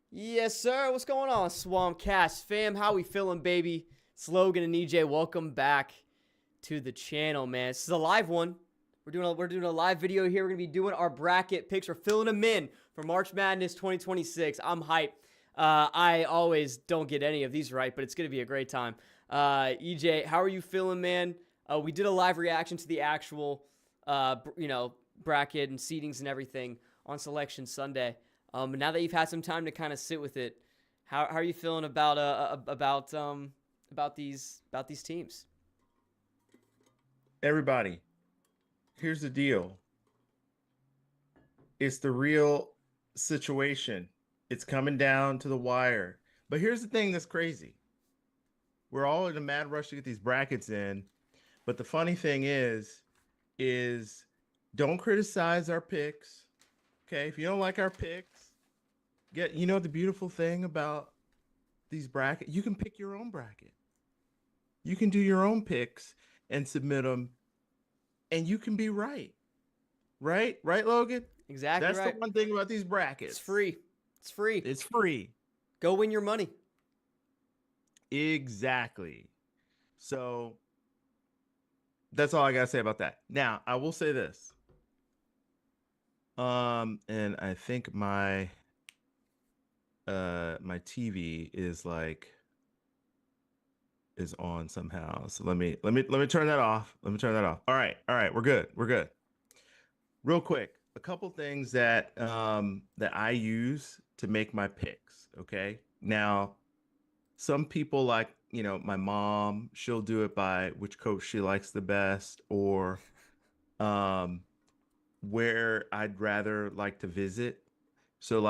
Yes, sir. What's going on, SwampCast fam? How we feeling, baby? It's Logan and EJ. Welcome back to the channel, man. This is a live one. We're doing a live video here. We're gonna be doing our bracket picks. We're filling them in for March Madness 2026. I'm hyped. I always don't get any of these right, but it's gonna be a great time. EJ, how are you feeling, man? We did a live reaction to the actual, bracket and seedings and everything on Selection Sunday. Now that you've had some time to kind of sit with it, how are you feeling about these teams? Everybody, here's the deal. It's the real situation. It's coming down to the wire. But here's the thing that's crazy. We're all in a mad rush to get these brackets in. But the funny thing is don't criticize our picks. Okay, if you don't like our picks, the beautiful thing about these brackets, you can pick your own bracket. You can do your own picks and submit them, and you can be right. Right, Logan? Exactly That's right. the one thing about these brackets. It's free. It's free. It's free. Go win your money. Exactly. So that's all I gotta say about that. Now, I will say this. And I think my TV is on somehow. So let me turn that off. Let me turn that off. All right, we're good. We're good. Real quick, a couple things that I use to make my picks. Okay. Now, some people like, my mom, she'll do it by which coach she likes the best, or where I'd rather like to visit. So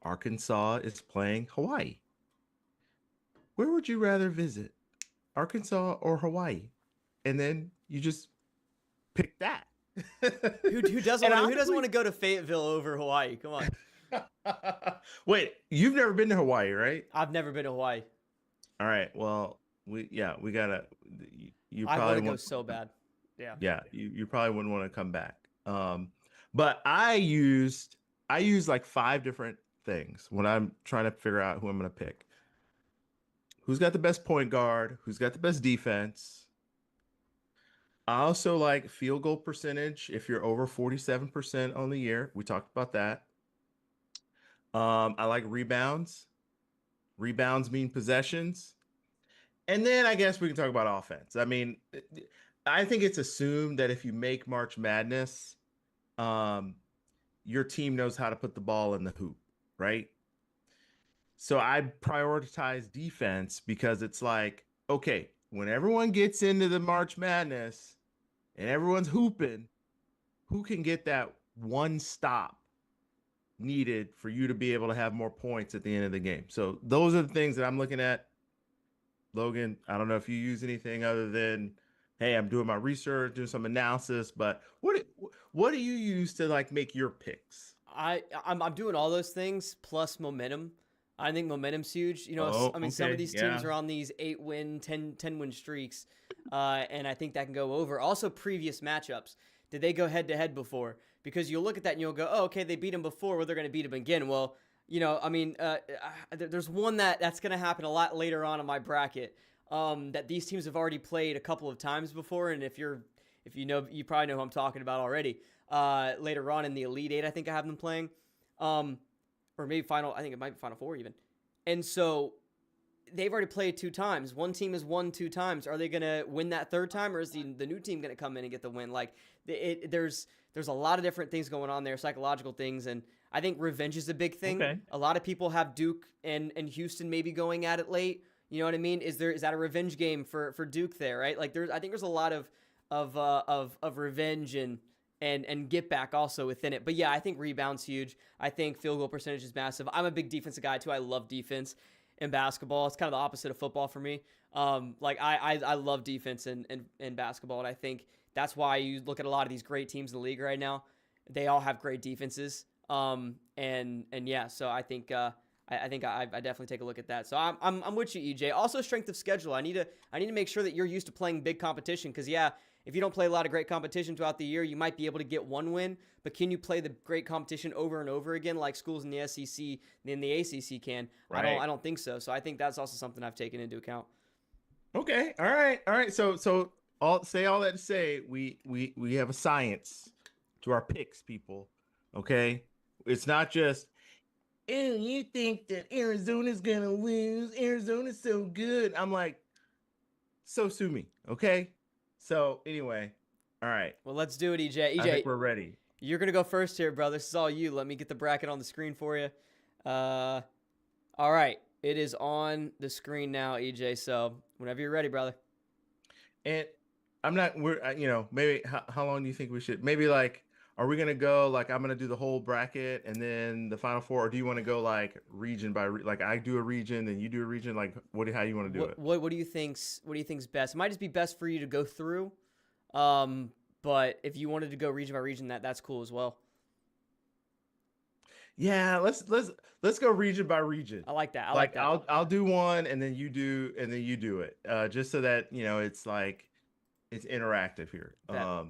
Arkansas is playing Hawaii. Where would you rather visit? Arkansas or Hawaii? And then you just pick that. Who doesn't want to go to Fayetteville over Hawaii? Come on. Wait, you've never been to Hawaii, right? I've never been to Hawaii. All right. Well, we gotta. You I probably want to go so bad. Yeah. Yeah, you probably wouldn't want to come back. But I used like 5 different things when I'm trying to figure out who I'm gonna pick. Who's got the best point guard? Who's got the best defense? I also like field goal percentage if you're over 47% on the year. We talked about that. I like rebounds. Rebounds mean possessions. And then I guess we can talk about offense. I mean, I think it's assumed that if you make March Madness, your team knows how to put the ball in the hoop, right? So I prioritize defense because it's like, okay, when everyone gets into the March Madness and everyone's hooping, who can get that one stop needed for you to be able to have more points at the end of the game? So those are the things that I'm looking at. Logan, I don't know if you use anything other than, hey, I'm doing my research, doing some analysis, but what do you use to make your picks? I'm doing all those things plus momentum. I think momentum's huge. Some of these teams are on these 8-win, 10-win streaks, and I think that can go over. Also, previous matchups. Did they go head-to-head before? Because you'll look at that and you'll go, oh, okay, they beat them before. Well, they're going to beat them again. Well, there's one that's going to happen a lot later on in my bracket that these teams have already played a couple of times before, and if you probably know who I'm talking about already. Later on in the Elite Eight, I think I have them playing. Or maybe I think it might be Final Four even. And so they've already played 2 times. One team has won 2 times. Are they going to win that 3rd time, or is the new team going to come in and get the win? There's a lot of different things going on there, psychological things, and I think revenge is a big thing. Okay. A lot of people have Duke and Houston maybe going at it late. You know what I mean? Is that a revenge game for Duke there, right? I think there's a lot of revenge and get back also within it. But yeah, I think rebound's huge. I think field goal percentage is massive. I'm a big defensive guy too. I love defense in basketball. It's kind of the opposite of football for me. I love defense in basketball, and I think that's why you look at a lot of these great teams in the league right now. They all have great defenses. So I think I definitely take a look at that. So I'm with you, EJ. Also, strength of schedule. I need to make sure that you're used to playing big competition because if you don't play a lot of great competition throughout the year, you might be able to get one win, but can you play the great competition over and over again like schools in the SEC and the ACC can? Right. I don't think so. So I think that's also something I've taken into account. Okay. All right. So all that to say, we have a science to our picks, people. Okay. It's not just, oh, you think that Arizona's gonna lose? Arizona's so good. I'm like, so sue me. Okay. So anyway, all right. Well, let's do it, EJ. I think we're ready. You're going to go first here, brother. This is all you. Let me get the bracket on the screen for you. All right. It is on the screen now, EJ. So whenever you're ready, brother. And maybe how long do you think we should? Maybe like, are we going to go like, I'm going to do the whole bracket and then the final four? Or do you want to go like region by like I do a region, then you do a region? Like how you want to do it? What do you think's best? It might just be best for you to go through. But if you wanted to go region by region, that's cool as well. Yeah, let's go region by region. I like that. I like that. I'll do one and then you do it. Just so that it's like it's interactive here. All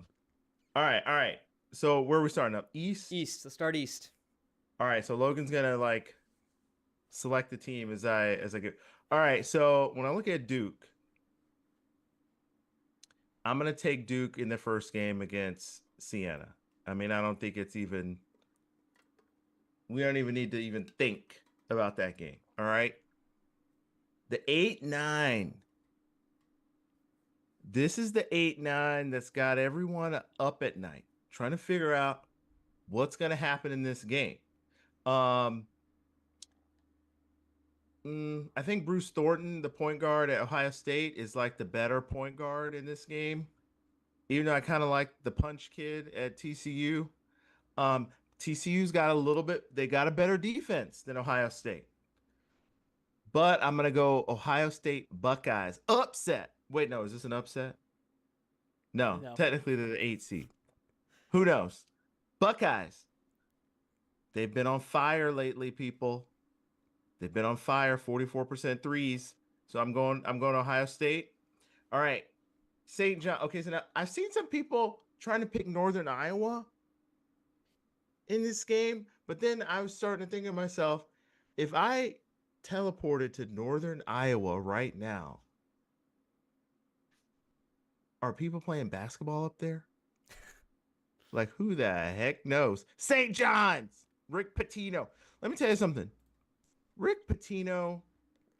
right. So where are we starting up? East? East. Let's start east. All right, so Logan's gonna like select the team as I go. All right, so when I look at Duke, I'm going to take Duke in the first game against Siena. I mean, I don't think we don't even need to even think about that game. All right. The 8-9. This is the 8-9 that's got everyone up at night trying to figure out what's going to happen in this game. I think Bruce Thornton, the point guard at Ohio State, is like the better point guard in this game. Even though I kind of like the punch kid at TCU. TCU's got they got a better defense than Ohio State. But I'm going to go Ohio State Buckeyes. Upset. Wait, no, is this an upset? No. Technically they're the 8 seed. Who knows? Buckeyes. They've been on fire lately, people. They've been on fire, 44% threes. So I'm going Ohio State. All right. St. John. Okay, so now I've seen some people trying to pick Northern Iowa in this game, but then I was starting to think of myself, if I teleported to Northern Iowa right now, are people playing basketball up there? Like, who the heck knows? St. John's, Rick Pitino. Let me tell you something. Rick Pitino,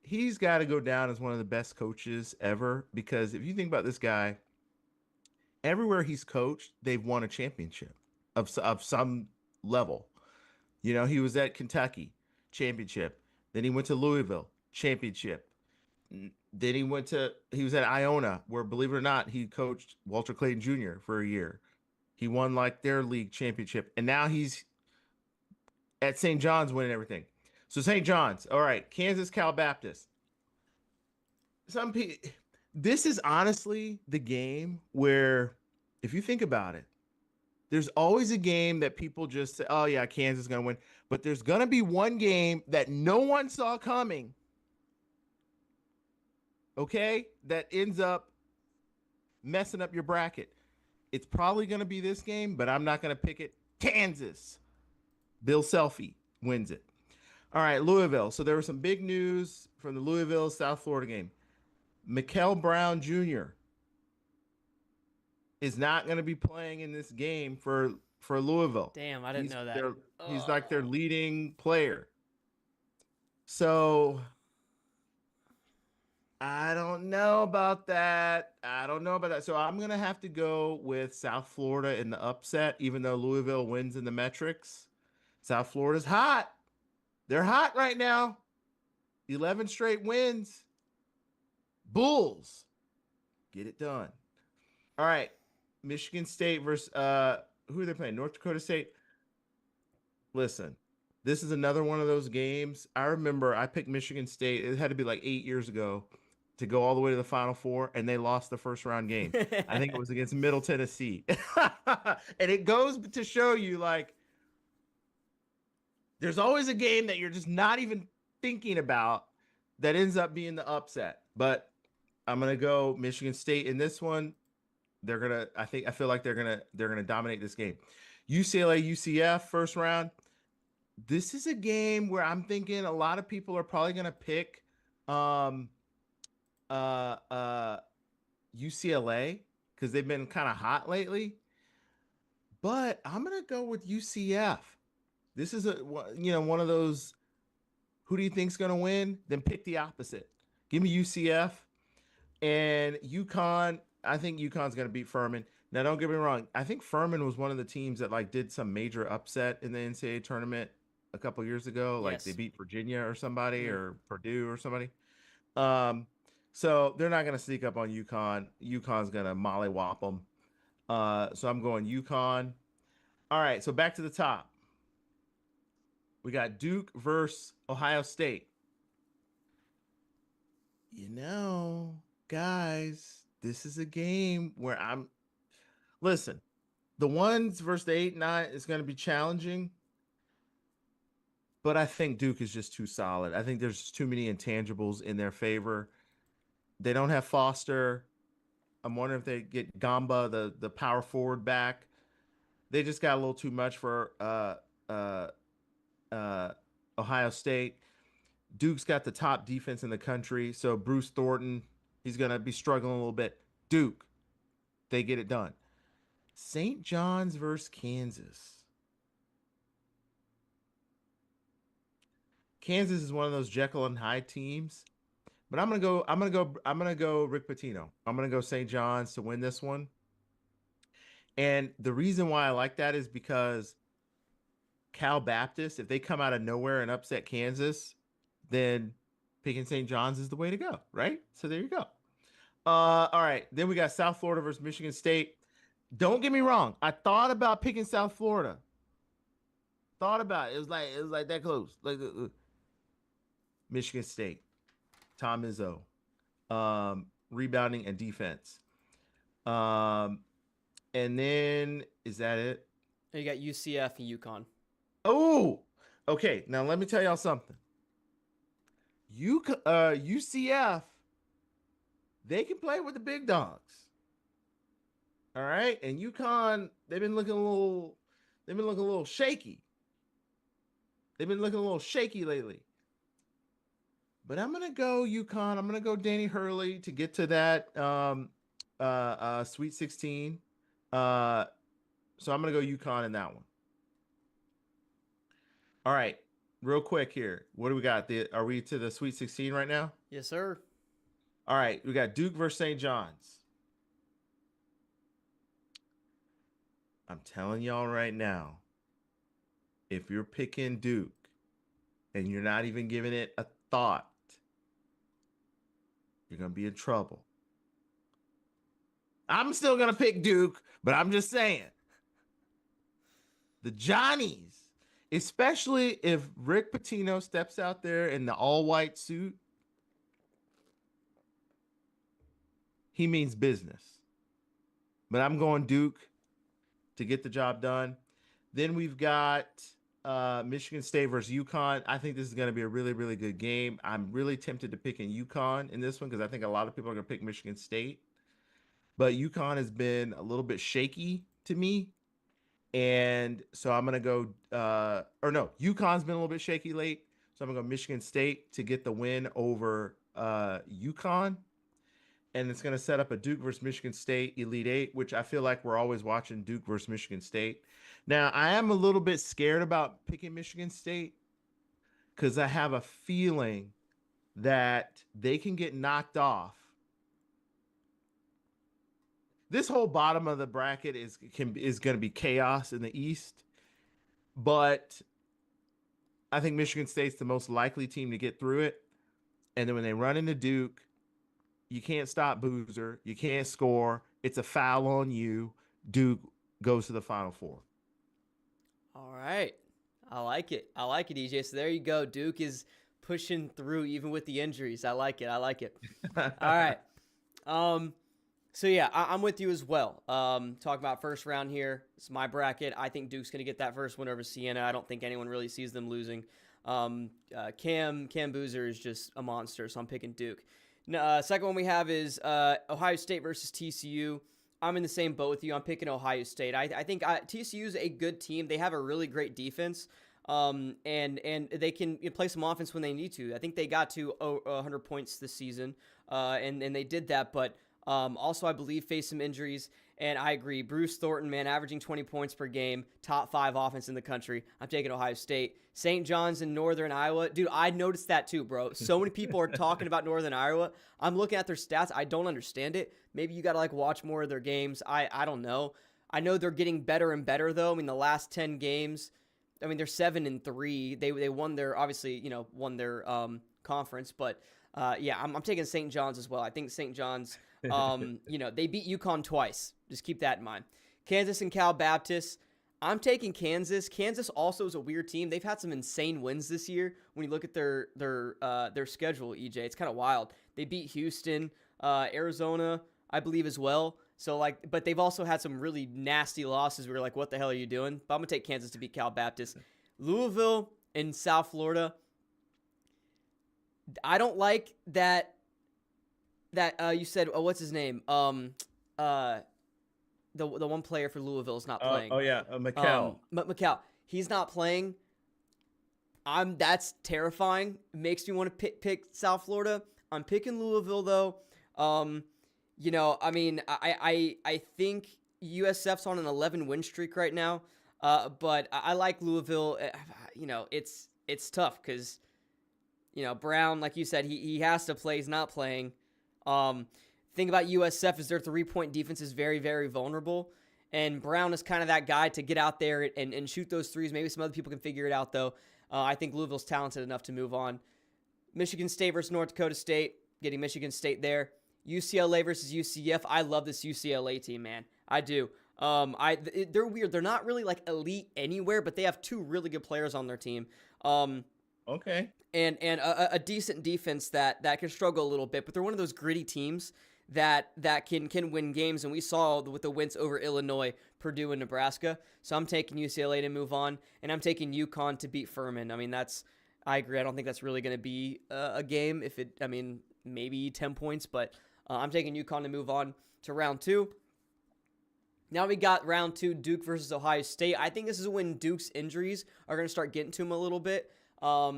he's got to go down as one of the best coaches ever, because if you think about this guy, everywhere he's coached, they've won a championship of some level. He was at Kentucky, championship. Then he went to Louisville, championship. Then he was at Iona, where, believe it or not, he coached Walter Clayton Jr. for a year. He won like their league championship. And now he's at St. John's winning everything. So St. John's, all right, Kansas Cal Baptist. This is honestly the game where, if you think about it, there's always a game that people just say, oh yeah, Kansas is going to win. But there's going to be one game that no one saw coming, okay, that ends up messing up your bracket. It's probably going to be this game, but I'm not going to pick it. Kansas. Bill Selfie wins it. All right, Louisville. So there was some big news from the Louisville South Florida game. Mikel Brown Jr. is not going to be playing in this game for Louisville. Damn, I didn't know that. He's like their leading player. So I don't know about that. So I'm going to have to go with South Florida in the upset, even though Louisville wins in the metrics. South Florida's hot. They're hot right now. 11 straight wins. Bulls. Get it done. All right. Michigan State versus who are they playing? North Dakota State. Listen, this is another one of those games. I remember I picked Michigan State. It had to be like 8 years ago to go all the way to the Final Four, and they lost the first round game. I think it was against Middle Tennessee. And it goes to show you, like, there's always a game that you're just not even thinking about that ends up being the upset. But I'm going to go Michigan State in this one. I feel like they're gonna dominate this game. UCLA UCF first round. This is a game where I'm thinking a lot of people are probably gonna pick um uh uh UCLA because they've been kind of hot lately. But I'm gonna go with UCF. This is one of those. Who do you think's gonna win? Then pick the opposite. Give me UCF and UConn. I think UConn's gonna beat Furman. Now, don't get me wrong. I think Furman was one of the teams that like did some major upset in the NCAA tournament a couple years ago. Like they Yes. beat Virginia or somebody Mhm. or Purdue or somebody. Um, so they're not gonna sneak up on UConn. UConn's gonna mollywop them. So I'm going UConn. All right, so back to the top. We got Duke versus Ohio State. Guys, this is a game where listen, the ones versus the 8-9 is going to be challenging, but I think Duke is just too solid. I think there's too many intangibles in their favor. They don't have Foster. I'm wondering if they get Gamba, the power forward, back. They just got a little too much for uh, uh, Ohio State. Duke's got the top defense in the country, so Bruce Thornton, he's going to be struggling a little bit. Duke, they get it done. St. John's versus Kansas. Kansas is one of those Jekyll and Hyde teams, but I'm gonna go Rick Pitino. I'm gonna go St. John's to win this one. And the reason why I like that is because Cal Baptist, if they come out of nowhere and upset Kansas, then picking St. John's is the way to go, right? So there you go. All right. Then we got South Florida versus Michigan State. Don't get me wrong. I thought about picking South Florida. Thought about it. It was like that close. Michigan State. Tom Izzo. Rebounding and defense. And then is that it? You got UCF and UConn. Oh, okay. Now let me tell y'all something. UCF, they can play with the big dogs. All right, and UConn, they've been looking a little shaky. They've been looking a little shaky lately. But I'm gonna go UConn. I'm gonna go Danny Hurley to get to that Sweet 16. So I'm gonna go UConn in that one. All right, real quick here. What do we got? Are we to the Sweet 16 right now? Yes, sir. All right, we got Duke versus St. John's. I'm telling y'all right now, if you're picking Duke and you're not even giving it a thought, you're going to be in trouble. I'm still going to pick Duke, but I'm just saying. The Johnnies, especially if Rick Pitino steps out there in the all-white suit, he means business. But I'm going Duke to get the job done. Then we've got Michigan State versus UConn. I think this is going to be a really, really good game. I'm really tempted to pick in UConn in this one because I think a lot of people are going to pick Michigan State. But UConn has been a little bit shaky to me. And so I'm going to go, UConn's been a little bit shaky late. So I'm going to go Michigan State to get the win over UConn. And it's going to set up a Duke versus Michigan State Elite Eight, which I feel like we're always watching Duke versus Michigan State. Now, I am a little bit scared about picking Michigan State because I have a feeling that they can get knocked off. This whole bottom of the bracket is going to be chaos in the East, but I think Michigan State's the most likely team to get through it. And then when they run into Duke, you can't stop Boozer. You can't score. It's a foul on you. Duke goes to the Final Four. All right. I like it, EJ. So there you go. Duke is pushing through even with the injuries. I like it. All right. So yeah, I'm with you as well. Talk about first round here. It's my bracket. I think Duke's going to get that first win over Siena. I don't think anyone really sees them losing. Cam Boozer is just a monster, so I'm picking Duke. Second one we have is Ohio State versus TCU. I'm in the same boat with you. I'm picking Ohio State. I think TCU is a good team. They have a really great defense, and they can play some offense when they need to. I think they got to 100 points this season, and they did that. But also, I believe, faced some injuries. And I agree. Bruce Thornton, man, averaging 20 points per game, top 5 offense in the country. I'm taking Ohio State. St. John's in Northern Iowa. Dude, I noticed that too, bro. So many people are talking about Northern Iowa. I'm looking at their stats. I don't understand it. Maybe you got to watch more of their games. I don't know. I know they're getting better and better, though. I mean, the last 10 games, they're 7-3. They won their, obviously, won their conference. But, yeah, I'm taking St. John's as well. I think St. John's, they beat UConn twice. Just keep that in mind. Kansas and Cal Baptist. I'm taking Kansas. Kansas also is a weird team. They've had some insane wins this year. When you look at their schedule, EJ, it's kind of wild. They beat Houston, Arizona, I believe as well. So but they've also had some really nasty losses. We were like, what the hell are you doing? But I'm gonna take Kansas to beat Cal Baptist. Louisville in South Florida. I don't like that you said, what's his name? The one player for Louisville is not playing. McCall. McCall. He's not playing. That's terrifying. It makes me want to pick South Florida. I'm picking Louisville though. I think USF's on an 11 win streak right now. But I like Louisville. It's tough because Brown, like you said, he has to play. He's not playing. Thing about USF is their 3-point defense is very, very vulnerable. And Brown is kind of that guy to get out there and shoot those threes. Maybe some other people can figure it out, though. I think Louisville's talented enough to move on. Michigan State versus North Dakota State. Getting Michigan State there. UCLA versus UCF. I love this UCLA team, man. I do. They're weird. They're not really elite anywhere, but they have 2 really good players on their team. Okay. And a decent defense that can struggle a little bit, but they're one of those gritty teams that can win games, and we saw with the wins over Illinois, Purdue, and Nebraska. So I'm taking UCLA to move on, and I'm taking UConn to beat Furman. I agree. I don't think that's really going to be a game. Maybe 10 points, but I'm taking UConn to move on to round 2. Now we got round 2, Duke versus Ohio State. I think this is when Duke's injuries are going to start getting to him a little bit. How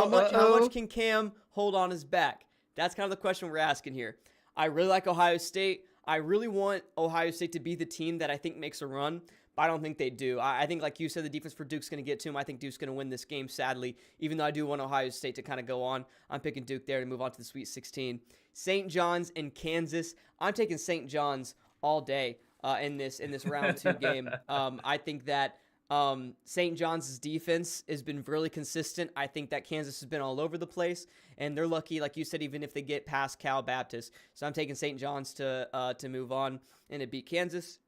much can Cam hold on his back? That's kind of the question we're asking here. I really like Ohio State. I really want Ohio State to be the team that I think makes a run, but I don't think they do. I think, like you said, the defense for Duke's going to get to him. I think Duke's going to win this game, sadly, even though I do want Ohio State to kind of go on. I'm picking Duke there to move on to the Sweet 16. St. John's and Kansas. I'm taking St. John's all day in this round 2 game. I think that St. John's defense has been really consistent. I think that Kansas has been all over the place, and they're lucky, like you said, even if they get past Cal Baptist. So I'm taking St. John's to move on and to beat Kansas.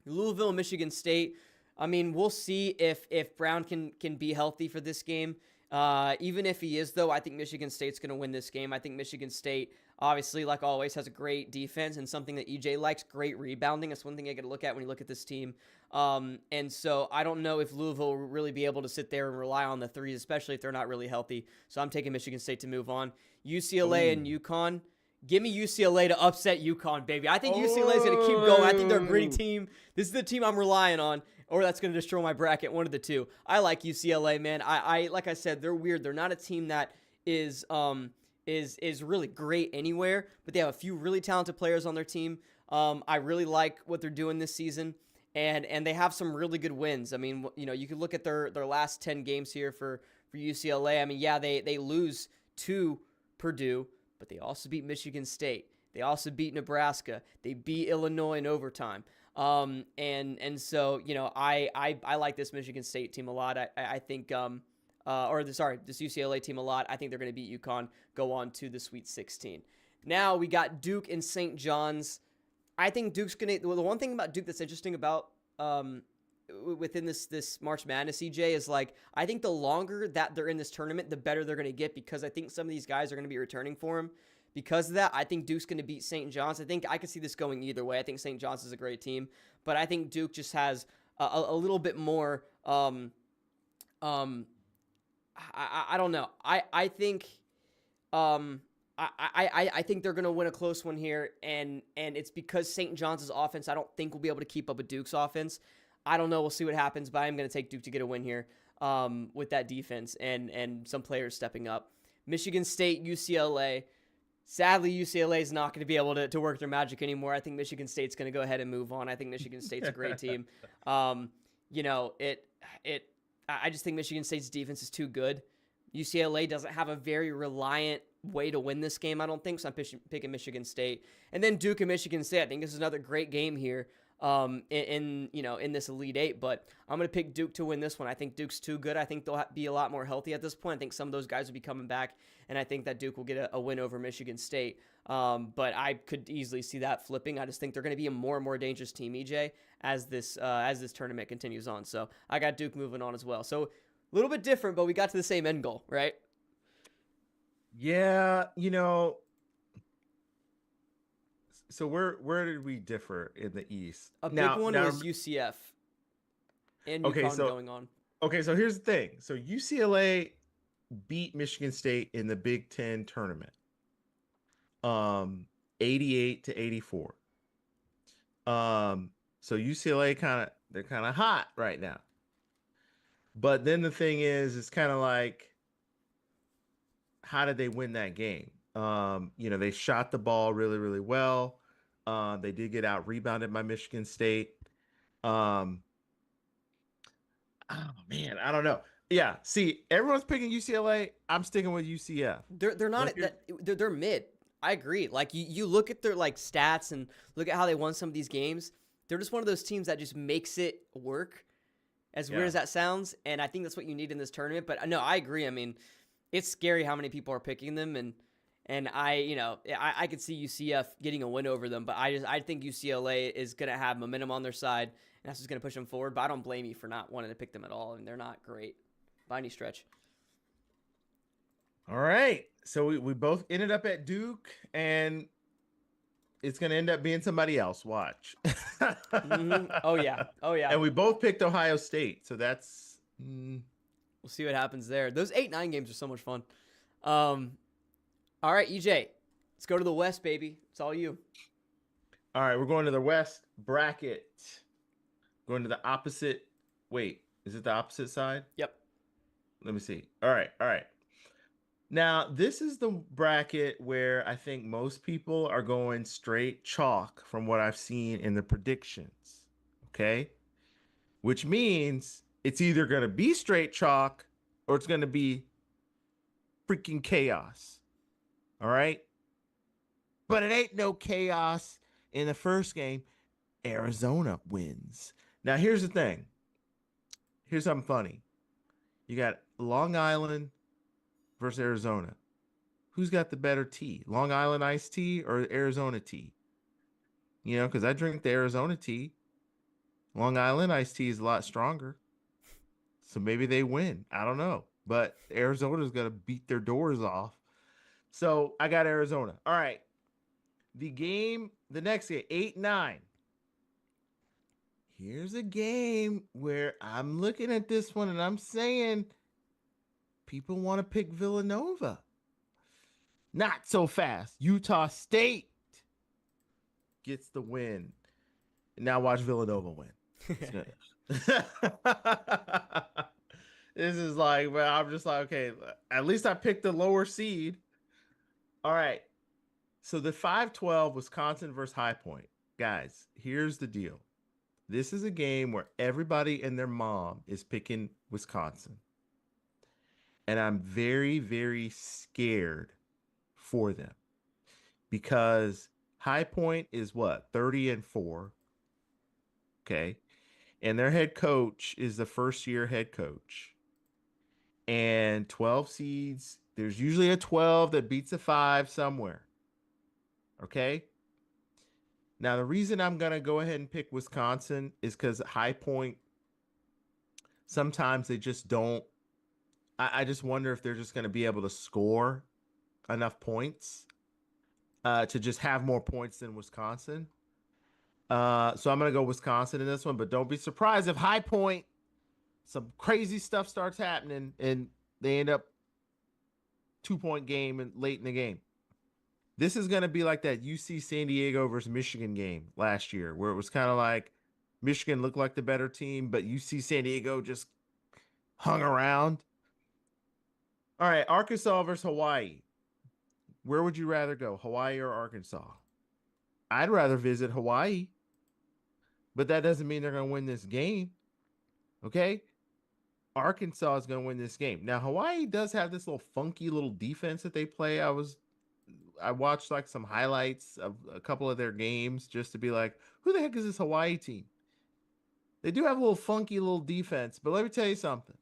Louisville and Michigan State. We'll see if Brown can be healthy for this game. Even if he is, though, I think Michigan State's going to win this game. I think Michigan State, obviously, like always, has a great defense and something that EJ likes, great rebounding. That's one thing I got to look at when you look at this team. And so I don't know if Louisville will really be able to sit there and rely on the threes, especially if they're not really healthy. So I'm taking Michigan State to move on. UCLA and UConn. Give me UCLA to upset UConn, baby. I think UCLA is going to keep going. I think they're a gritty team. This is the team I'm relying on, or that's going to destroy my bracket, one of the two. I like UCLA, man. I like I said, they're weird. They're not a team that is really great anywhere, but they have a few really talented players on their team. I really like what they're doing this season, and they have some really good wins. You could look at their last 10 games here for UCLA. They lose to Purdue, but they also beat Michigan State. They also beat Nebraska. They beat Illinois in overtime. So I like this Michigan State team a lot. I think this UCLA team a lot. I think they're going to beat UConn, go on to the Sweet 16. Now we got Duke and St. John's. I think Duke's going to. Well, the one thing about Duke that's interesting about within this March Madness, EJ, is I think the longer that they're in this tournament, the better they're going to get, because I think some of these guys are going to be returning for them. Because of that, I think Duke's going to beat St. John's. I think I could see this going either way. I think St. John's is a great team, but I think Duke just has a little bit more. I don't know. I think I think they're gonna win a close one here, and it's because St. John's offense I don't think will be able to keep up with Duke's offense. I don't know. We'll see what happens, but I'm gonna take Duke to get a win here with that defense and some players stepping up. Michigan State, UCLA. Sadly, UCLA is not going to be able to work their magic anymore. I think Michigan State's going to go ahead and move on. I think Michigan State's a great team. You know, I just think Michigan State's defense is too good. UCLA doesn't have a very reliant way to win this game, I don't think, so I'm picking Michigan State. And then Duke and Michigan State, I think this is another great game here in this Elite Eight, but I'm going to pick Duke to win this one. I think Duke's too good. I think they'll be a lot more healthy at this point. I think some of those guys will be coming back, and I think that Duke will get a win over Michigan State. But I could easily see that flipping. I just think they're going to be a more and more dangerous team, EJ, as this tournament continues on. So I got Duke moving on as well. So a little bit different, but we got to the same end goal, right? Yeah, you know. So where did we differ in the East? A big one was UCF and UConn going on. Okay, so here's the thing. So UCLA beat Michigan State in the Big Ten tournament, 88-84. So UCLA they're kind of hot right now. But then the thing is, it's kind of like, how did they win that game? They shot the ball really, really well. They did get out rebounded by Michigan State. Oh man, I don't know. Yeah, see, everyone's picking UCLA. I'm sticking with UCF. They're not they're mid. I agree. Like you look at their like stats and look at how they won some of these games. They're just one of those teams that just makes it work. As weird as that sounds, and I think that's what you need in this tournament. But no, I agree. I mean, it's scary how many people are picking them, and I could see UCF getting a win over them, but I think UCLA is going to have momentum on their side, and that's just going to push them forward. But I don't blame you for not wanting to pick them at all, and they're not great by any stretch. All right, so we both ended up at Duke, and it's going to end up being somebody else. Watch. Mm-hmm. Oh yeah. And we both picked Ohio State, so that's. We'll see what happens there. Those 8-9 games are so much fun. All right, EJ, let's go to the West, baby. It's all you. All right, we're going to the West bracket. Going to the opposite. Wait, is it the opposite side? Yep. Let me see. All right. Now, this is the bracket where I think most people are going straight chalk from what I've seen in the predictions. Okay? Which means it's either going to be straight chalk or it's going to be freaking chaos. All right? But it ain't no chaos in the first game. Arizona wins. Now, here's the thing. Here's something funny. You got Long Island versus Arizona. Who's got the better tea? Long Island iced tea or Arizona tea? You know, because I drink the Arizona tea. Long Island iced tea is a lot stronger. So maybe they win. I don't know. But Arizona's going to beat their doors off. So I got Arizona. All right. The next game, 8-9. Here's a game where I'm looking at this one and I'm saying people want to pick Villanova. Not so fast. Utah State gets the win. Now watch Villanova win. This is like, well, I'm just like, okay, at least I picked the lower seed. All right. So the 5-12 Wisconsin versus High Point. Guys, here's the deal. This is a game where everybody and their mom is picking Wisconsin. And I'm very, very scared for them because High Point is what? 30-4. Okay. And their head coach is the first-year head coach. And 12 seeds, there's usually a 12 that beats a 5 somewhere. Okay. Now, the reason I'm going to go ahead and pick Wisconsin is because High Point, sometimes they just don't. I just wonder if they're just going to be able to score enough points to just have more points than Wisconsin. So I'm going to go Wisconsin in this one, but don't be surprised if High Point, some crazy stuff starts happening and they end up 2-point game and late in the game. This is going to be like that UC San Diego versus Michigan game last year, where it was kind of like Michigan looked like the better team, but UC San Diego just hung around. All right, Arkansas versus Hawaii. Where would you rather go, Hawaii or Arkansas? I'd rather visit Hawaii, but that doesn't mean they're going to win this game. Okay? Arkansas is going to win this game. Now, Hawaii does have this little funky little defense that they play. I watched like some highlights of a couple of their games just to be like, who the heck is this Hawaii team? They do have a little funky little defense, but let me tell you something.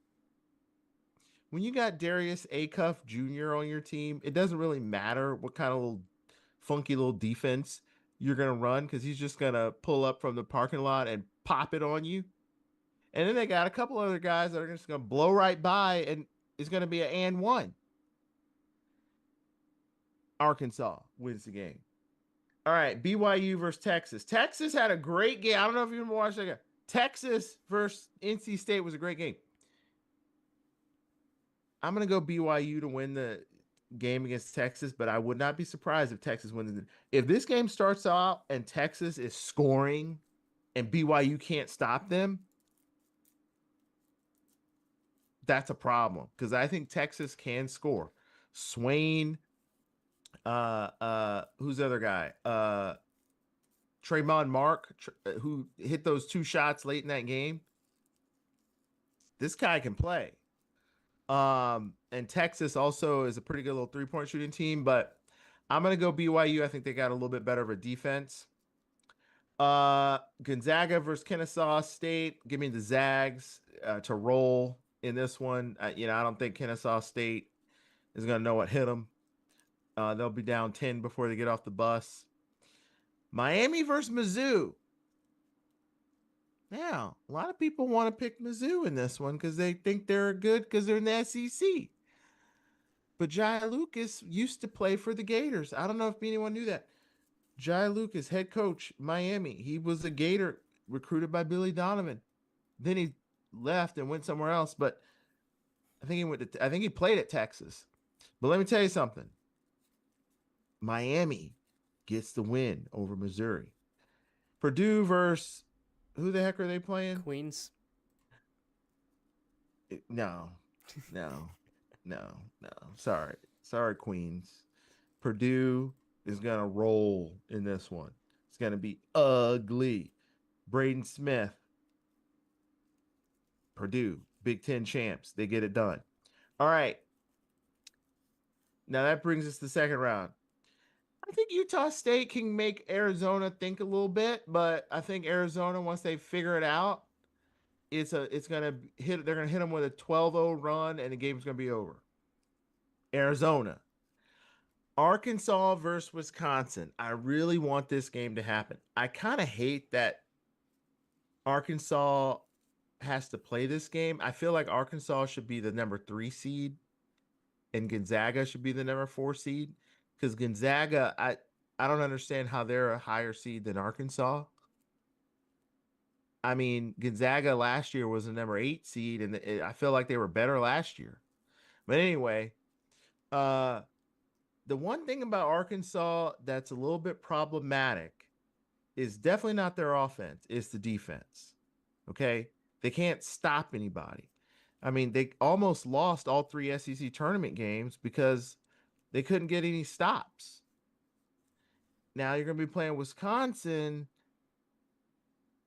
When you got Darius Acuff Jr. on your team, it doesn't really matter what kind of little funky little defense you're going to run because he's just going to pull up from the parking lot and pop it on you. And then they got a couple other guys that are just going to blow right by and it's going to be an and one. Arkansas wins the game. All right, BYU versus Texas. Texas had a great game. I don't know if you remember watching that game. Texas versus NC State was a great game. I'm going to go BYU to win the game against Texas, but I would not be surprised if Texas wins. If this game starts out and Texas is scoring and BYU can't stop them, that's a problem because I think Texas can score. Swain, who's the other guy? Trayvon Mark, who hit those 2 shots late in that game. This guy can play. And Texas also is a pretty good little 3-point shooting team, but I'm gonna go BYU. I think they got a little bit better of a defense. Gonzaga versus Kennesaw State. Give me the Zags to roll in this one. I don't think Kennesaw State is gonna know what hit them. They'll be down 10 before they get off the bus. Miami versus Mizzou. Now, a lot of people want to pick Mizzou in this one because they think they're good because they're in the SEC. But Jai Lucas used to play for the Gators. I don't know if anyone knew that. Jai Lucas, head coach, Miami. He was a Gator recruited by Billy Donovan. Then he left and went somewhere else. But I think he played at Texas. But let me tell you something. Miami gets the win over Missouri. Purdue versus who the heck are they playing? Queens. No. Sorry, Queens. Purdue is gonna roll in this one. It's gonna be ugly. Braden Smith. Purdue, Big Ten champs. They get it done. All right. Now that brings us to the second round. I think Utah State can make Arizona think a little bit, but I think Arizona, once they figure it out, they're gonna hit them with a 12-0 run, and the game's gonna be over. Arizona. Arkansas versus Wisconsin. I really want this game to happen. I kind of hate that Arkansas has to play this game. I feel like Arkansas should be the number 3 seed and Gonzaga should be the number 4 seed because Gonzaga, I don't understand how they're a higher seed than Arkansas. I mean, Gonzaga last year was the number 8 seed, and I feel like they were better last year. But anyway, the one thing about Arkansas that's a little bit problematic is definitely not their offense, it's the defense. Okay? They can't stop anybody. I mean, they almost lost all 3 SEC tournament games because they couldn't get any stops. Now you're going to be playing Wisconsin.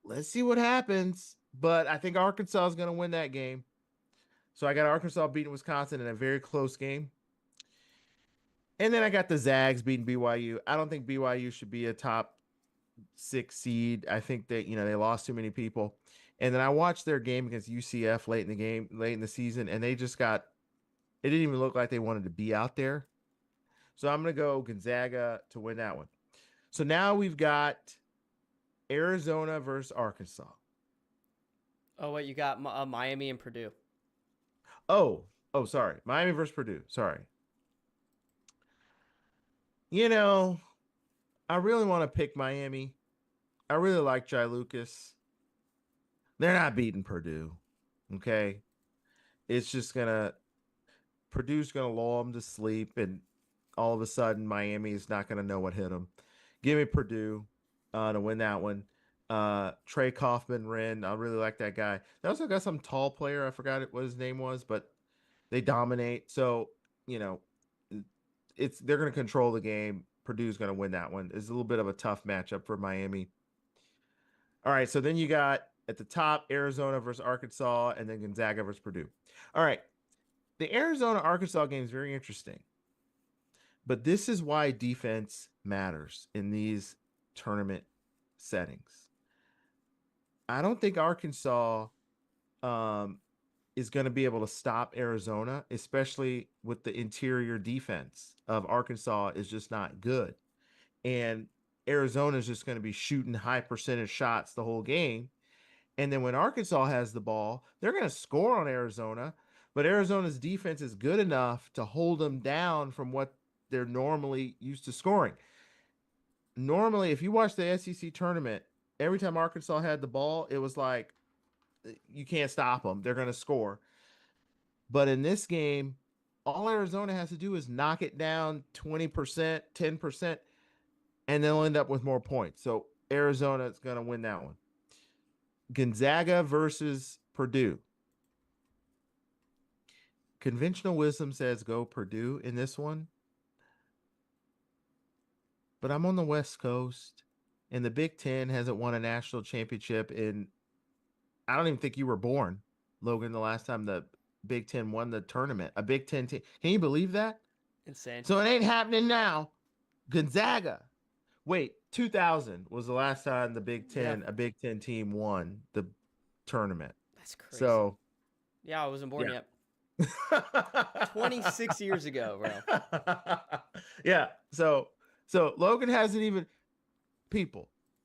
Let's see what happens. But I think Arkansas is going to win that game. So I got Arkansas beating Wisconsin in a very close game. And then I got the Zags beating BYU. I don't think BYU should be a top 6 seed. I think that, they lost too many people. And then I watched their game against UCF late in the season, and it didn't even look like they wanted to be out there. So I'm going to go Gonzaga to win that one. So now we've got Arizona versus Arkansas. Oh, wait, you got Miami and Purdue. Oh, sorry. Miami versus Purdue. Sorry. I really want to pick Miami. I really like Jai Lucas. They're not beating Purdue. Okay. It's just Purdue's going to lull them to sleep. And all of a sudden Miami is not going to know what hit them. Give me Purdue to win that one. Trey Kaufman, Ren, I really like that guy. They also got some tall player. I forgot what his name was, but they dominate. So, you know, they're going to control the game. Purdue's going to win that one. It's a little bit of a tough matchup for Miami. All right, so then you got at the top Arizona versus Arkansas, and then Gonzaga versus Purdue. All right, the Arizona Arkansas game is very interesting, but this is why defense matters in these tournament settings. I don't think Arkansas is going to be able to stop Arizona, especially with the interior defense of Arkansas is just not good. And Arizona is just going to be shooting high percentage shots the whole game. And then when Arkansas has the ball, they're going to score on Arizona, but Arizona's defense is good enough to hold them down from what they're normally used to scoring. Normally, if you watch the SEC tournament, every time Arkansas had the ball, it was like, you can't stop them. They're going to score. But in this game, all Arizona has to do is knock it down 20%, 10%, and they'll end up with more points. So Arizona is going to win that one. Gonzaga versus Purdue. Conventional wisdom says go Purdue in this one. But I'm on the West Coast, and the Big Ten hasn't won a national championship in, I don't even think you were born, Logan, the last time the Big Ten won the tournament. A Big Ten team. Can you believe that? Insane. So it ain't happening now. Gonzaga. Wait, 2000 was the last time the Big Ten, a Big Ten team won the tournament. That's crazy. So, yeah, I wasn't born yet. 26 years ago, bro. Yeah. So Logan hasn't even,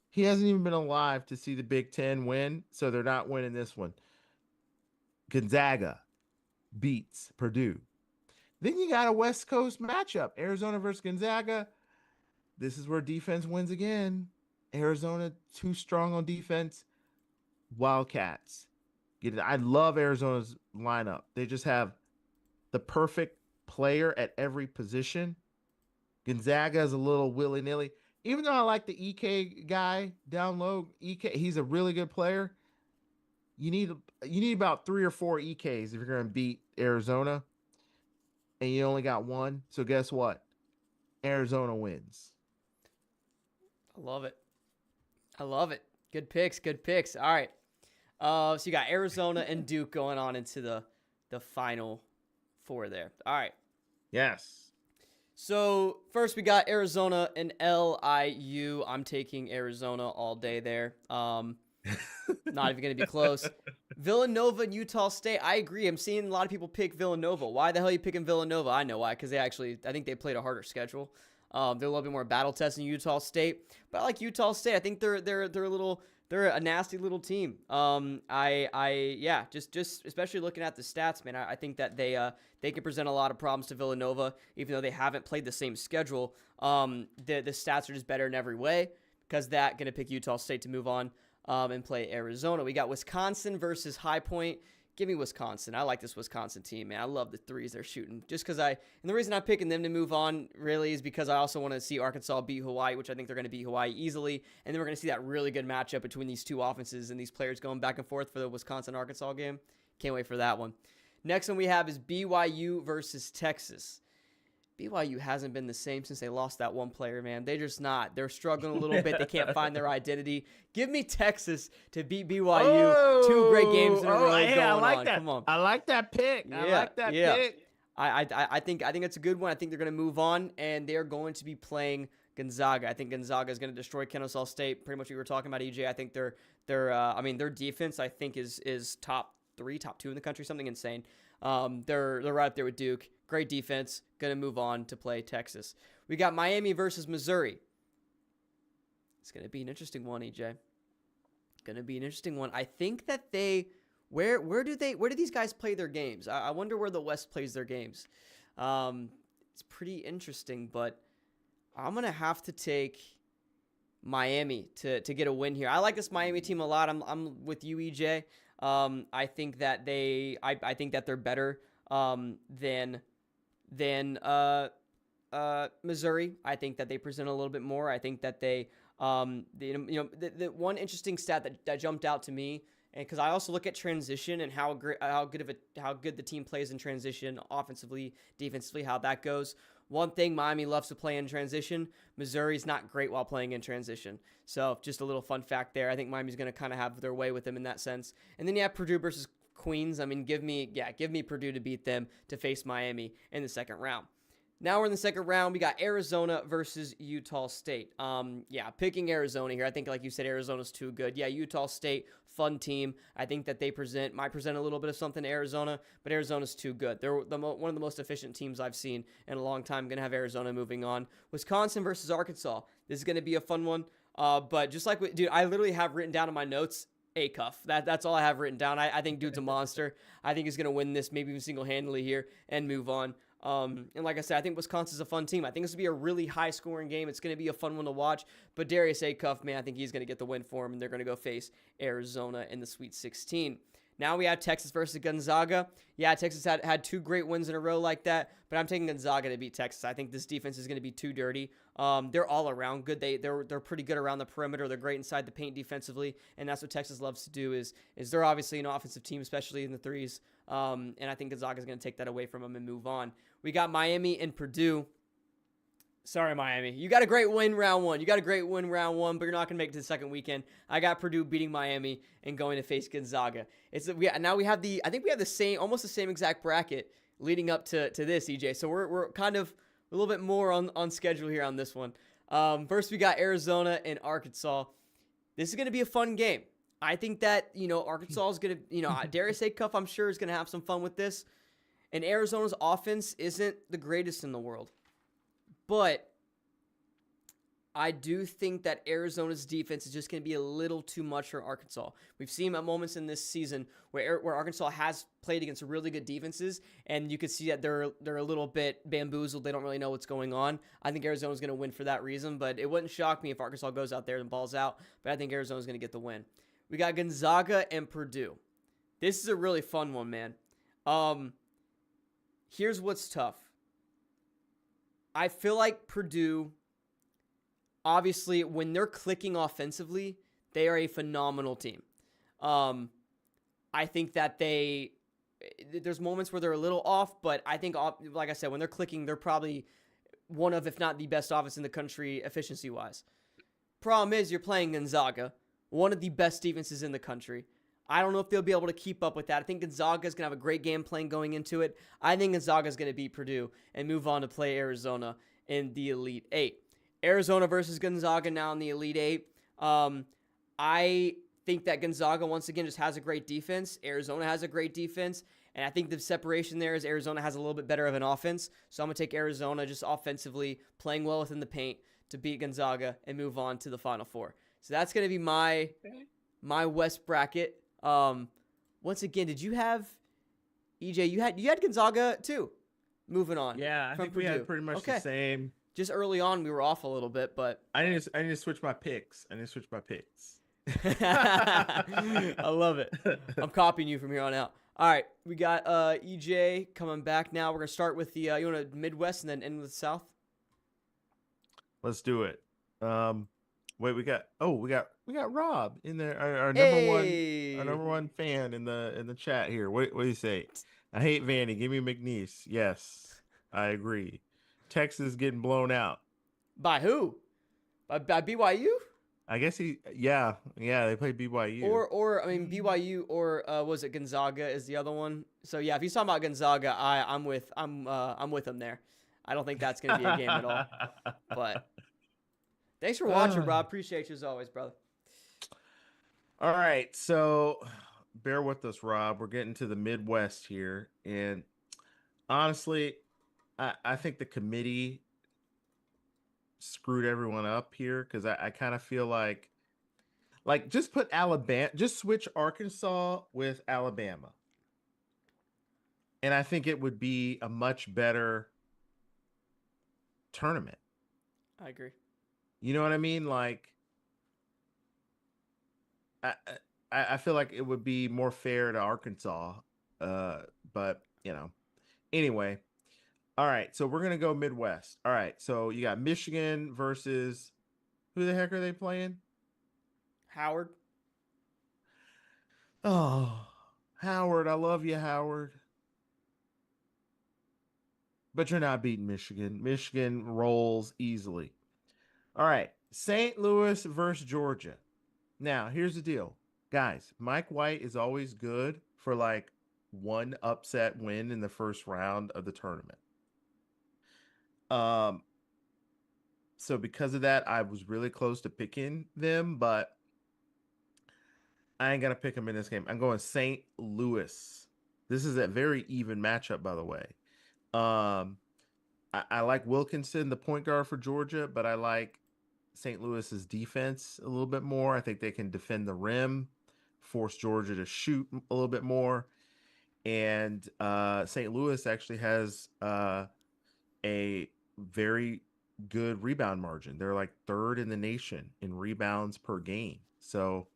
he hasn't even been alive to see the Big Ten win. So they're not winning this one. Gonzaga beats Purdue. Then you got a West Coast matchup, Arizona versus Gonzaga. This is where defense wins again. Arizona too strong on defense. Wildcats. Get it. I love Arizona's lineup. They just have the perfect player at every position. Gonzaga is a little willy-nilly. Even though I like the EK guy down low, he's a really good player. You need about 3 or 4 EKs if you're going to beat Arizona. And you only got one. So guess what? Arizona wins. I love it. Good picks. All right. So you got Arizona and Duke going on into the final 4 there. All right. Yes. So first we got Arizona and LIU. I'm taking Arizona all day there. Not even going to be close. Villanova and Utah State. I agree. I'm seeing a lot of people pick Villanova. Why the hell are you picking Villanova? I know why. Because I think they played a harder schedule. They're a little bit more battle testing Utah State. But I like Utah State. I think they're a nasty little team. Just especially looking at the stats, man. I think that they can present a lot of problems to Villanova, even though they haven't played the same schedule. The stats are just better in every way. Because that going to pick Utah State to move on and play Arizona. We got Wisconsin versus High Point. Give me Wisconsin. I like this Wisconsin team, man. I love the threes they're shooting. And the reason I'm picking them to move on really is because I also want to see Arkansas beat Hawaii, which I think they're going to beat Hawaii easily. And then we're going to see that really good matchup between these two offenses and these players going back and forth for the Wisconsin-Arkansas game. Can't wait for that one. Next one we have is BYU versus Texas. BYU hasn't been the same since they lost that one player, man. They're just not. They're struggling a little bit. They can't find their identity. Give me Texas to beat BYU. 2 great games in a row going on. That. Come on. I like that pick. Yeah, I like that pick. I think it's a good one. I think they're going to move on, and they're going to be playing Gonzaga. I think Gonzaga is going to destroy Kennesaw State. Pretty much what we were talking about, EJ. I think their defense, I think, is top 3, top 2 in the country, something insane. They're right up there with Duke. Great defense. Going to move on to play Texas. We got Miami versus Missouri. It's going to be an interesting one, EJ. Going to be an interesting one. I think that where do these guys play their games? I wonder where the West plays their games. It's pretty interesting, but I'm going to have to take Miami to get a win here. I like this Miami team a lot. I'm with you, EJ. I think that they're better than Missouri. I think that they present a little bit more. I think that the one interesting stat that jumped out to me, and because I also look at transition and how good the team plays in transition, offensively, defensively, how that goes. One thing Miami loves to play in transition. Missouri's not great while playing in transition. So just a little fun fact there. I think Miami's going to kind of have their way with them in that sense. And then you have Purdue versus Queens. I mean, give me Purdue to beat them to face Miami in the second round. Now we're in the second round. We got Arizona versus Utah State. Picking Arizona here. I think, like you said, Arizona's too good. Yeah, Utah State, fun team. I think that they might present a little bit of something to Arizona, but Arizona's too good. They're one of the most efficient teams I've seen in a long time. Going to have Arizona moving on. Wisconsin versus Arkansas. This is going to be a fun one. But just like, dude, I literally have written down in my notes, Acuff. That's all I have written down. I think dude's a monster. I think he's going to win this, maybe even single-handedly here, and move on. And like I said, I think Wisconsin's a fun team. I think this will be a really high-scoring game. It's going to be a fun one to watch. But Darius Acuff, man, I think he's going to get the win for him, and they're going to go face Arizona in the Sweet 16. Now we have Texas versus Gonzaga. Yeah, Texas had two great wins in a row like that, but I'm taking Gonzaga to beat Texas. I think this defense is going to be too dirty. They're all around good. They're pretty good around the perimeter. They're great inside the paint defensively, and that's what Texas loves to do. Is they're obviously an offensive team, especially in the threes. And I think Gonzaga is going to take that away from them and move on. We got Miami and Purdue. Sorry, Miami. You got a great win round one. But you're not going to make it to the second weekend. I got Purdue beating Miami and going to face Gonzaga. Now we have almost the same exact bracket leading up to this, EJ. So we're kind of a little bit more on schedule here on this one. First, we got Arizona and Arkansas. This is going to be a fun game. I think that, Arkansas is going to, Darius Acuff, I'm sure, is going to have some fun with this. And Arizona's offense isn't the greatest in the world. But I do think that Arizona's defense is just going to be a little too much for Arkansas. We've seen at moments in this season where Arkansas has played against really good defenses, and you can see that they're a little bit bamboozled. They don't really know what's going on. I think Arizona's going to win for that reason, but it wouldn't shock me if Arkansas goes out there and balls out. But I think Arizona's going to get the win. We got Gonzaga and Purdue. This is a really fun one, man. Here's what's tough. I feel like Purdue, obviously, when they're clicking offensively, they are a phenomenal team. I think that there's moments where they're a little off, but I think, like I said, when they're clicking, they're probably one of, if not the best offense in the country efficiency-wise. Problem is, you're playing Gonzaga, one of the best defenses in the country. I don't know if they'll be able to keep up with that. I think Gonzaga's going to have a great game plan going into it. I think Gonzaga's going to beat Purdue and move on to play Arizona in the Elite Eight. Arizona versus Gonzaga now in the Elite Eight. I think that Gonzaga, once again, just has a great defense. Arizona has a great defense. And I think the separation there is Arizona has a little bit better of an offense. So I'm going to take Arizona just offensively, playing well within the paint to beat Gonzaga and move on to the Final Four. So that's going to be my West bracket. Once again, did you have EJ? You had Gonzaga too. Moving on. Yeah, I think we had pretty much the same. Just early on, we were off a little bit, but I need to switch my picks. I love it. I'm copying you from here on out. All right, we got EJ coming back now. We're gonna start with the you want to Midwest and then end with the South. Let's do it. Wait, we got Rob in there. Our number one fan in the chat here. What do you say? I hate Vandy. Give me McNeese. Yes, I agree. Texas getting blown out. By who? By BYU? I guess they played BYU. Or BYU or was it Gonzaga is the other one? So yeah, if he's talking about Gonzaga, I'm with him there. I don't think that's gonna be a game at all. But thanks for watching, Rob. Appreciate you as always, brother. All right, so bear with us, Rob. We're getting to the Midwest here, and honestly, I think the committee screwed everyone up here because I kind of feel like just put Alabama, just switch Arkansas with Alabama, and I think it would be a much better tournament. I agree. You know what I mean? Like, I feel like it would be more fair to Arkansas, but anyway. All right, so we're gonna go Midwest. All right, so you got Michigan versus who the heck are they playing? Howard. Oh, Howard, I love you, Howard. But you're not beating Michigan. Michigan rolls easily. All right, St. Louis versus Georgia. Now, here's the deal. Guys, Mike White is always good for like one upset win in the first round of the tournament. Um, so because of that, I was really close to picking them, but I ain't gonna pick them in this game. I'm going St. Louis. This is a very even matchup, by the way. Um, I like Wilkinson, the point guard for Georgia, but I like St. Louis's defense a little bit more. I think they can defend the rim, force Georgia to shoot a little bit more. And St. Louis actually has a very good rebound margin. They're like third in the nation in rebounds per game. So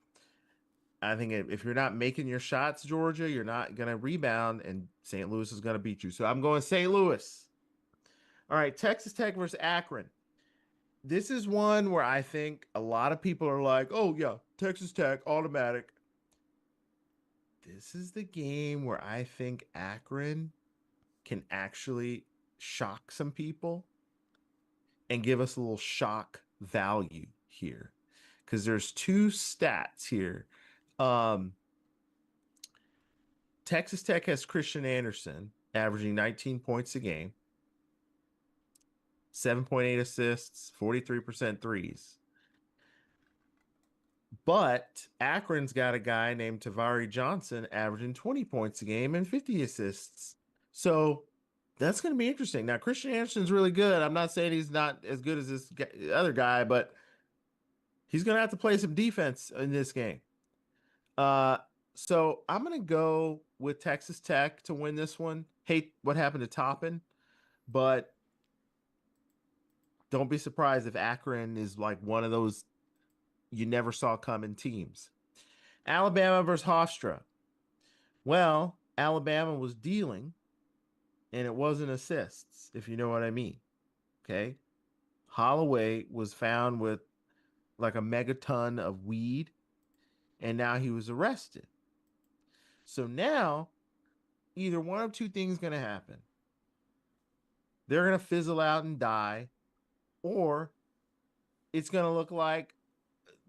I think if you're not making your shots, Georgia, you're not going to rebound, and St. Louis is going to beat you. So I'm going St. Louis. All right, Texas Tech versus Akron. This is one where I think a lot of people are like, oh, yeah, Texas Tech, automatic. This is the game where I think Akron can actually shock some people and give us a little shock value here. Because there's two stats here. Texas Tech has Christian Anderson averaging 19 points a game, 7.8 assists, 43% threes. But Akron's got a guy named Tavari Johnson averaging 20 points a game and 50 assists. So that's going to be interesting. Now, Christian Anderson's really good. I'm not saying he's not as good as this other guy, but he's going to have to play some defense in this game. So I'm going to go with Texas Tech to win this one. Hate what happened to Toppin, but don't be surprised if Akron is like one of those you never saw coming teams. Alabama versus Hofstra. Well, Alabama was dealing, and it wasn't assists, if you know what I mean. Okay. Holloway was found with like a megaton of weed, and now he was arrested. So now, either one of two things going to happen. They're going to fizzle out and die, or it's going to look like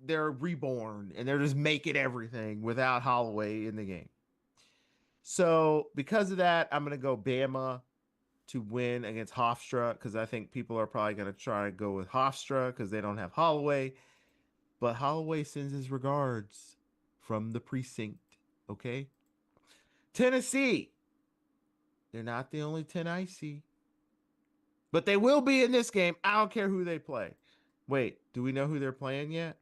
they're reborn and they're just making everything without Holloway in the game. So because of that, I'm going to go Bama to win against Hofstra because I think people are probably going to try to go with Hofstra because they don't have Holloway. But Holloway sends his regards from the precinct. Okay. Tennessee. They're not the only 10 I see. But they will be in this game. I don't care who they play. Wait, do we know who they're playing yet?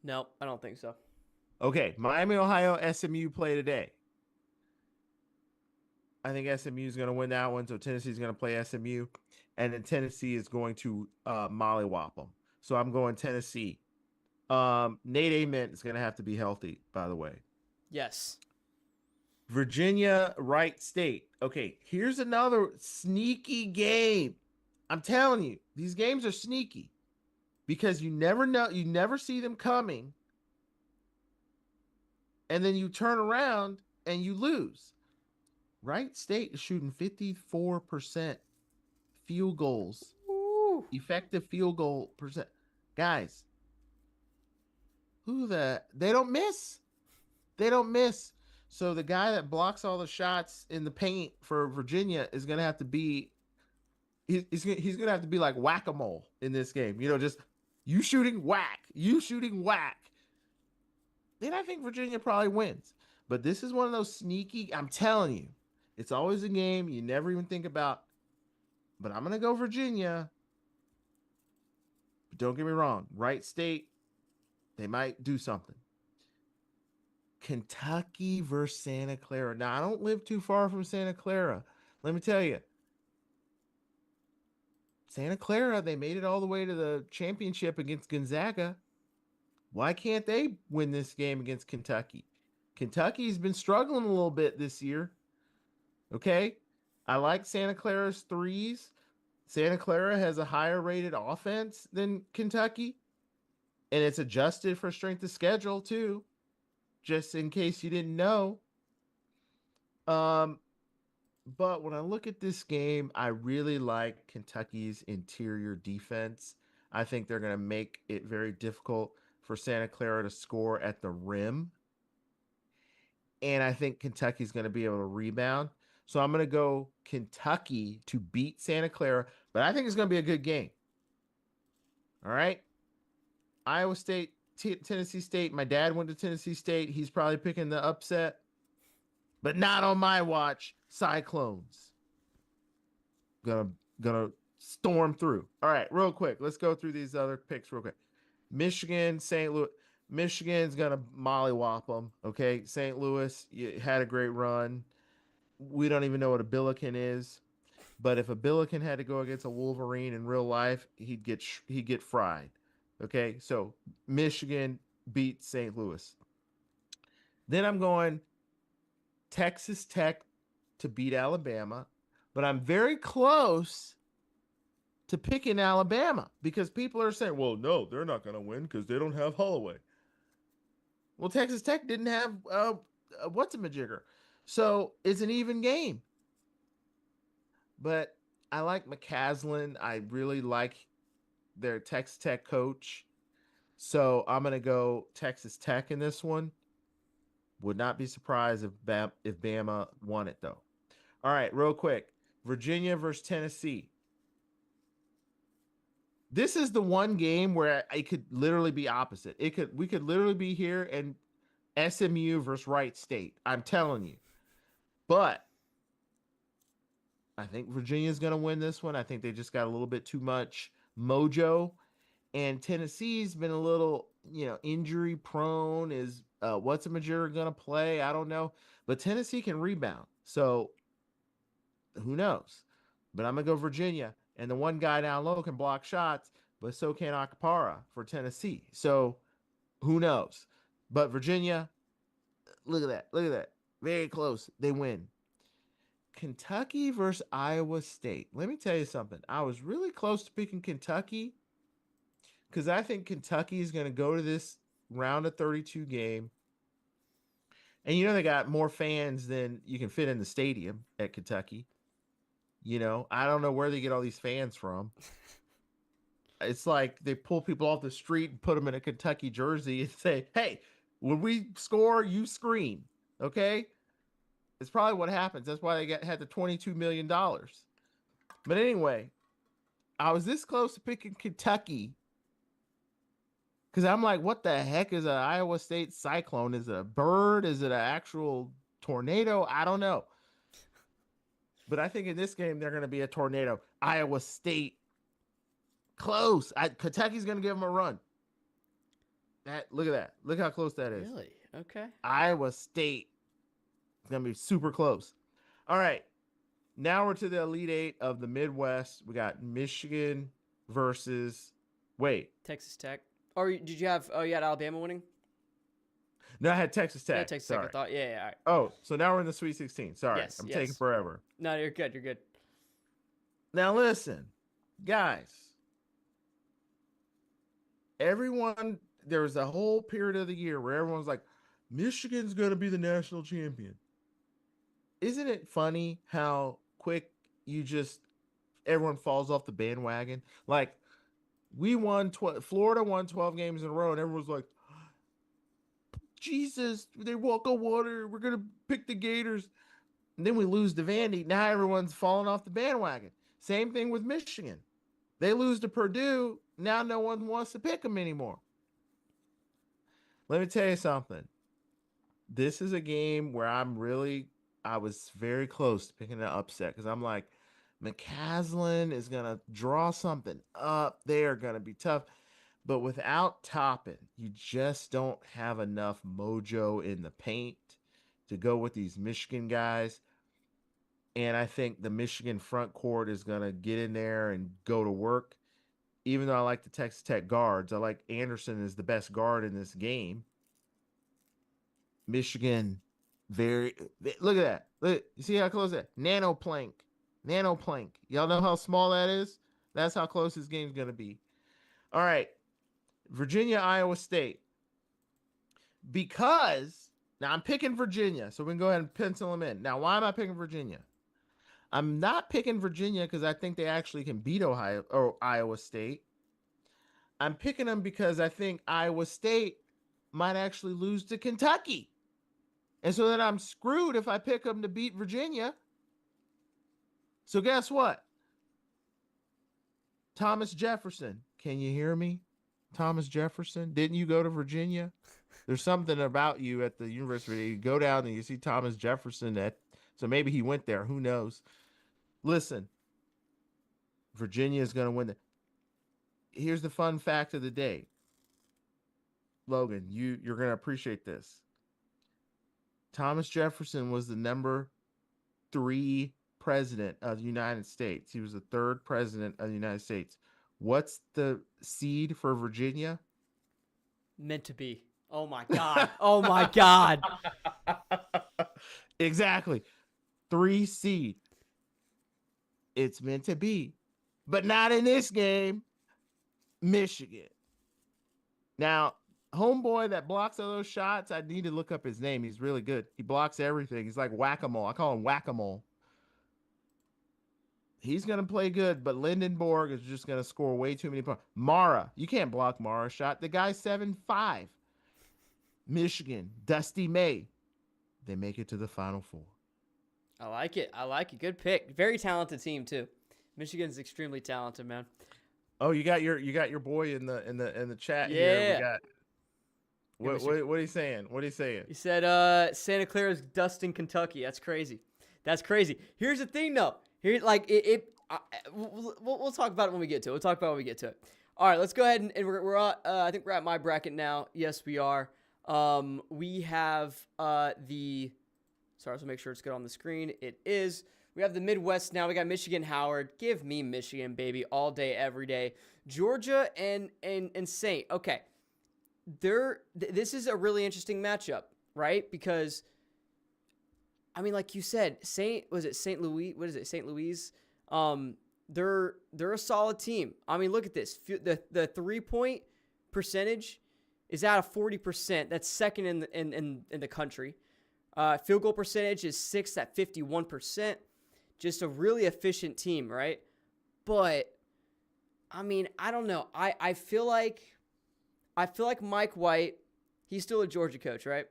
No, I don't think so. Okay, Miami, Ohio, SMU play today. I think SMU is going to win that one, so Tennessee is going to play SMU, and then Tennessee is going to mollywop them. So I'm going Tennessee. Nate Ament is going to have to be healthy, by the way. Yes. Virginia, Wright State. Okay, here's another sneaky game. I'm telling you, these games are sneaky because you never know, you never see them coming, and then you turn around and you lose. Wright State is shooting 54% field goals. Ooh. Effective field goal percent. Guys, they don't miss. They don't miss. So the guy that blocks all the shots in the paint for Virginia is going to have to be he's going to have to be like whack-a-mole in this game. You know, just you shooting whack, you shooting whack. Then I think Virginia probably wins. But this is one of those sneaky, I'm telling you, it's always a game you never even think about. But I'm going to go Virginia. But don't get me wrong. Wright State, they might do something. Kentucky versus Santa Clara. Now, I don't live too far from Santa Clara. Let me tell you. Santa Clara, they made it all the way to the championship against Gonzaga. Why can't they win this game against Kentucky? Kentucky's been struggling a little bit this year. Okay? I like Santa Clara's threes. Santa Clara has a higher rated offense than Kentucky, and it's adjusted for strength of schedule too, just in case you didn't know. Um, but when I look at this game, I really like Kentucky's interior defense. I think they're going to make it very difficult for Santa Clara to score at the rim. And I think Kentucky's going to be able to rebound. So I'm going to go Kentucky to beat Santa Clara, but I think it's going to be a good game. All right. Iowa State, Tennessee State. My dad went to Tennessee State. He's probably picking the upset, but not on my watch. Cyclones. Gonna storm through. All right, real quick. Let's go through these other picks real quick. Michigan, St. Louis. Michigan's gonna mollywop them. Okay, St. Louis, you had a great run. We don't even know what a Billiken is, but if a Billiken had to go against a Wolverine in real life, he'd get fried. Okay, so Michigan beat St. Louis. Then I'm going Texas Tech to beat Alabama, but I'm very close to picking Alabama because people are saying, well, no, they're not going to win because they don't have Holloway. Well, Texas Tech didn't have what's-a-majigger. So it's an even game. But I like McCaslin. I really like their Texas Tech coach. So I'm going to go Texas Tech in this one. Would not be surprised if Bama won it, though. All right, real quick. Virginia versus Tennessee. This is the one game where it could literally be opposite. We could literally be here and SMU versus Wright State. I'm telling you. But I think Virginia's going to win this one. I think they just got a little bit too much mojo. And Tennessee's been a little, injury prone. Is what's-a-majigger going to play? I don't know. But Tennessee can rebound. So who knows? But I'm going to go Virginia. And the one guy down low can block shots, but so can Akpara for Tennessee. So who knows? But Virginia, look at that. Look at that. Very close. They win. Kentucky versus Iowa State. Let me tell you something. I was really close to picking Kentucky because I think Kentucky is going to go to this round of 32 game. And they got more fans than you can fit in the stadium at Kentucky. I don't know where they get all these fans from. It's like they pull people off the street and put them in a Kentucky jersey and say, hey, when we score, you scream. Okay? It's probably what happens. That's why they had the $22 million. But anyway, I was this close to picking Kentucky because I'm like, what the heck is an Iowa State cyclone? Is it a bird? Is it an actual tornado? I don't know. But I think in this game, they're going to be a tornado. Iowa State, close. Kentucky's going to give them a run. Look at that. Look how close that is. Really? Okay. Iowa State is going to be super close. All right. Now we're to the Elite Eight of the Midwest. We got Michigan versus, Texas Tech. Or did you have, you had Alabama winning? No, I had Texas Tech. Yeah, Texas Tech, I thought. Yeah, all right. Oh, so now we're in the Sweet 16. Sorry, Yes, I'm taking forever. No, you're good. You're good. Now listen, guys. There was a whole period of the year where everyone's like, Michigan's going to be the national champion. Isn't it funny how quick everyone falls off the bandwagon? Like, Florida won 12 games in a row, and everyone's like, Jesus, they walk on water. We're going to pick the Gators. And then we lose to Vandy. Now everyone's falling off the bandwagon. Same thing with Michigan. They lose to Purdue. Now no one wants to pick them anymore. Let me tell you something. This is a game where I was very close to picking an upset because I'm like, McCaslin is going to draw something up. They are going to be tough. But without Toppin, you just don't have enough mojo in the paint to go with these Michigan guys. And I think the Michigan front court is going to get in there and go to work. Even though I like the Texas Tech guards, I like Anderson is the best guard in this game. Michigan, look at that. Look, you see how close that? Nano plank. Nanoplank. Y'all know how small that is? That's how close this game's going to be. All right. Virginia, Iowa State. Because now I'm picking Virginia, so we can go ahead and pencil them in. Now, why am I picking Virginia? I'm not picking Virginia because I think they actually can beat Ohio or Iowa State. I'm picking them because I think Iowa State might actually lose to Kentucky. And so then I'm screwed if I pick them to beat Virginia. So guess what? Thomas Jefferson. Can you hear me? Thomas Jefferson. Didn't you go to Virginia? There's something about you at the university. You go down and you see Thomas Jefferson so maybe he went there. Who knows? Listen, Virginia is going to win. Here's the fun fact of the day. Logan, you're going to appreciate this. Thomas Jefferson was the number 3 president of the United States. He was the 3rd president of the United States. What's the seed for Virginia? Meant to be. Oh my God. Oh my God. Exactly. 3 seed. It's meant to be. But not in this game. Michigan. Now, homeboy that blocks all those shots, I need to look up his name. He's really good. He blocks everything. He's like whack-a-mole. I call him whack-a-mole. He's going to play good, but Lindenborg is just going to score way too many points. Mara, you can't block Mara's shot. The guy's 7'5". Michigan, Dusty May. They make it to the Final Four. I like it. Good pick. Very talented team too. Michigan's extremely talented, man. Oh, you got your boy in the chat Yeah. here. We got what are you saying? What are you saying? He said Santa Clara's dusting Kentucky. That's crazy. Here's the thing though. Here, like we'll talk about it when we get to it. All right, let's go ahead and we're I think we're at my bracket now. Yes, we are. We have sorry, let's make sure it's good on the screen. It is. We have the Midwest now. We got Michigan, Howard. Give me Michigan, baby, all day, every day. Georgia and Saint. Okay, this is a really interesting matchup, right? Because I mean, like you said, St. Louis? What is it? St. Louis? They're a solid team. I mean, look at this. The 3-point percentage is at a 40%. That's second in the country. Field goal percentage is 6th at 51%. Just a really efficient team, right? But I mean, I don't know. I feel like Mike White, he's still a Georgia coach, right?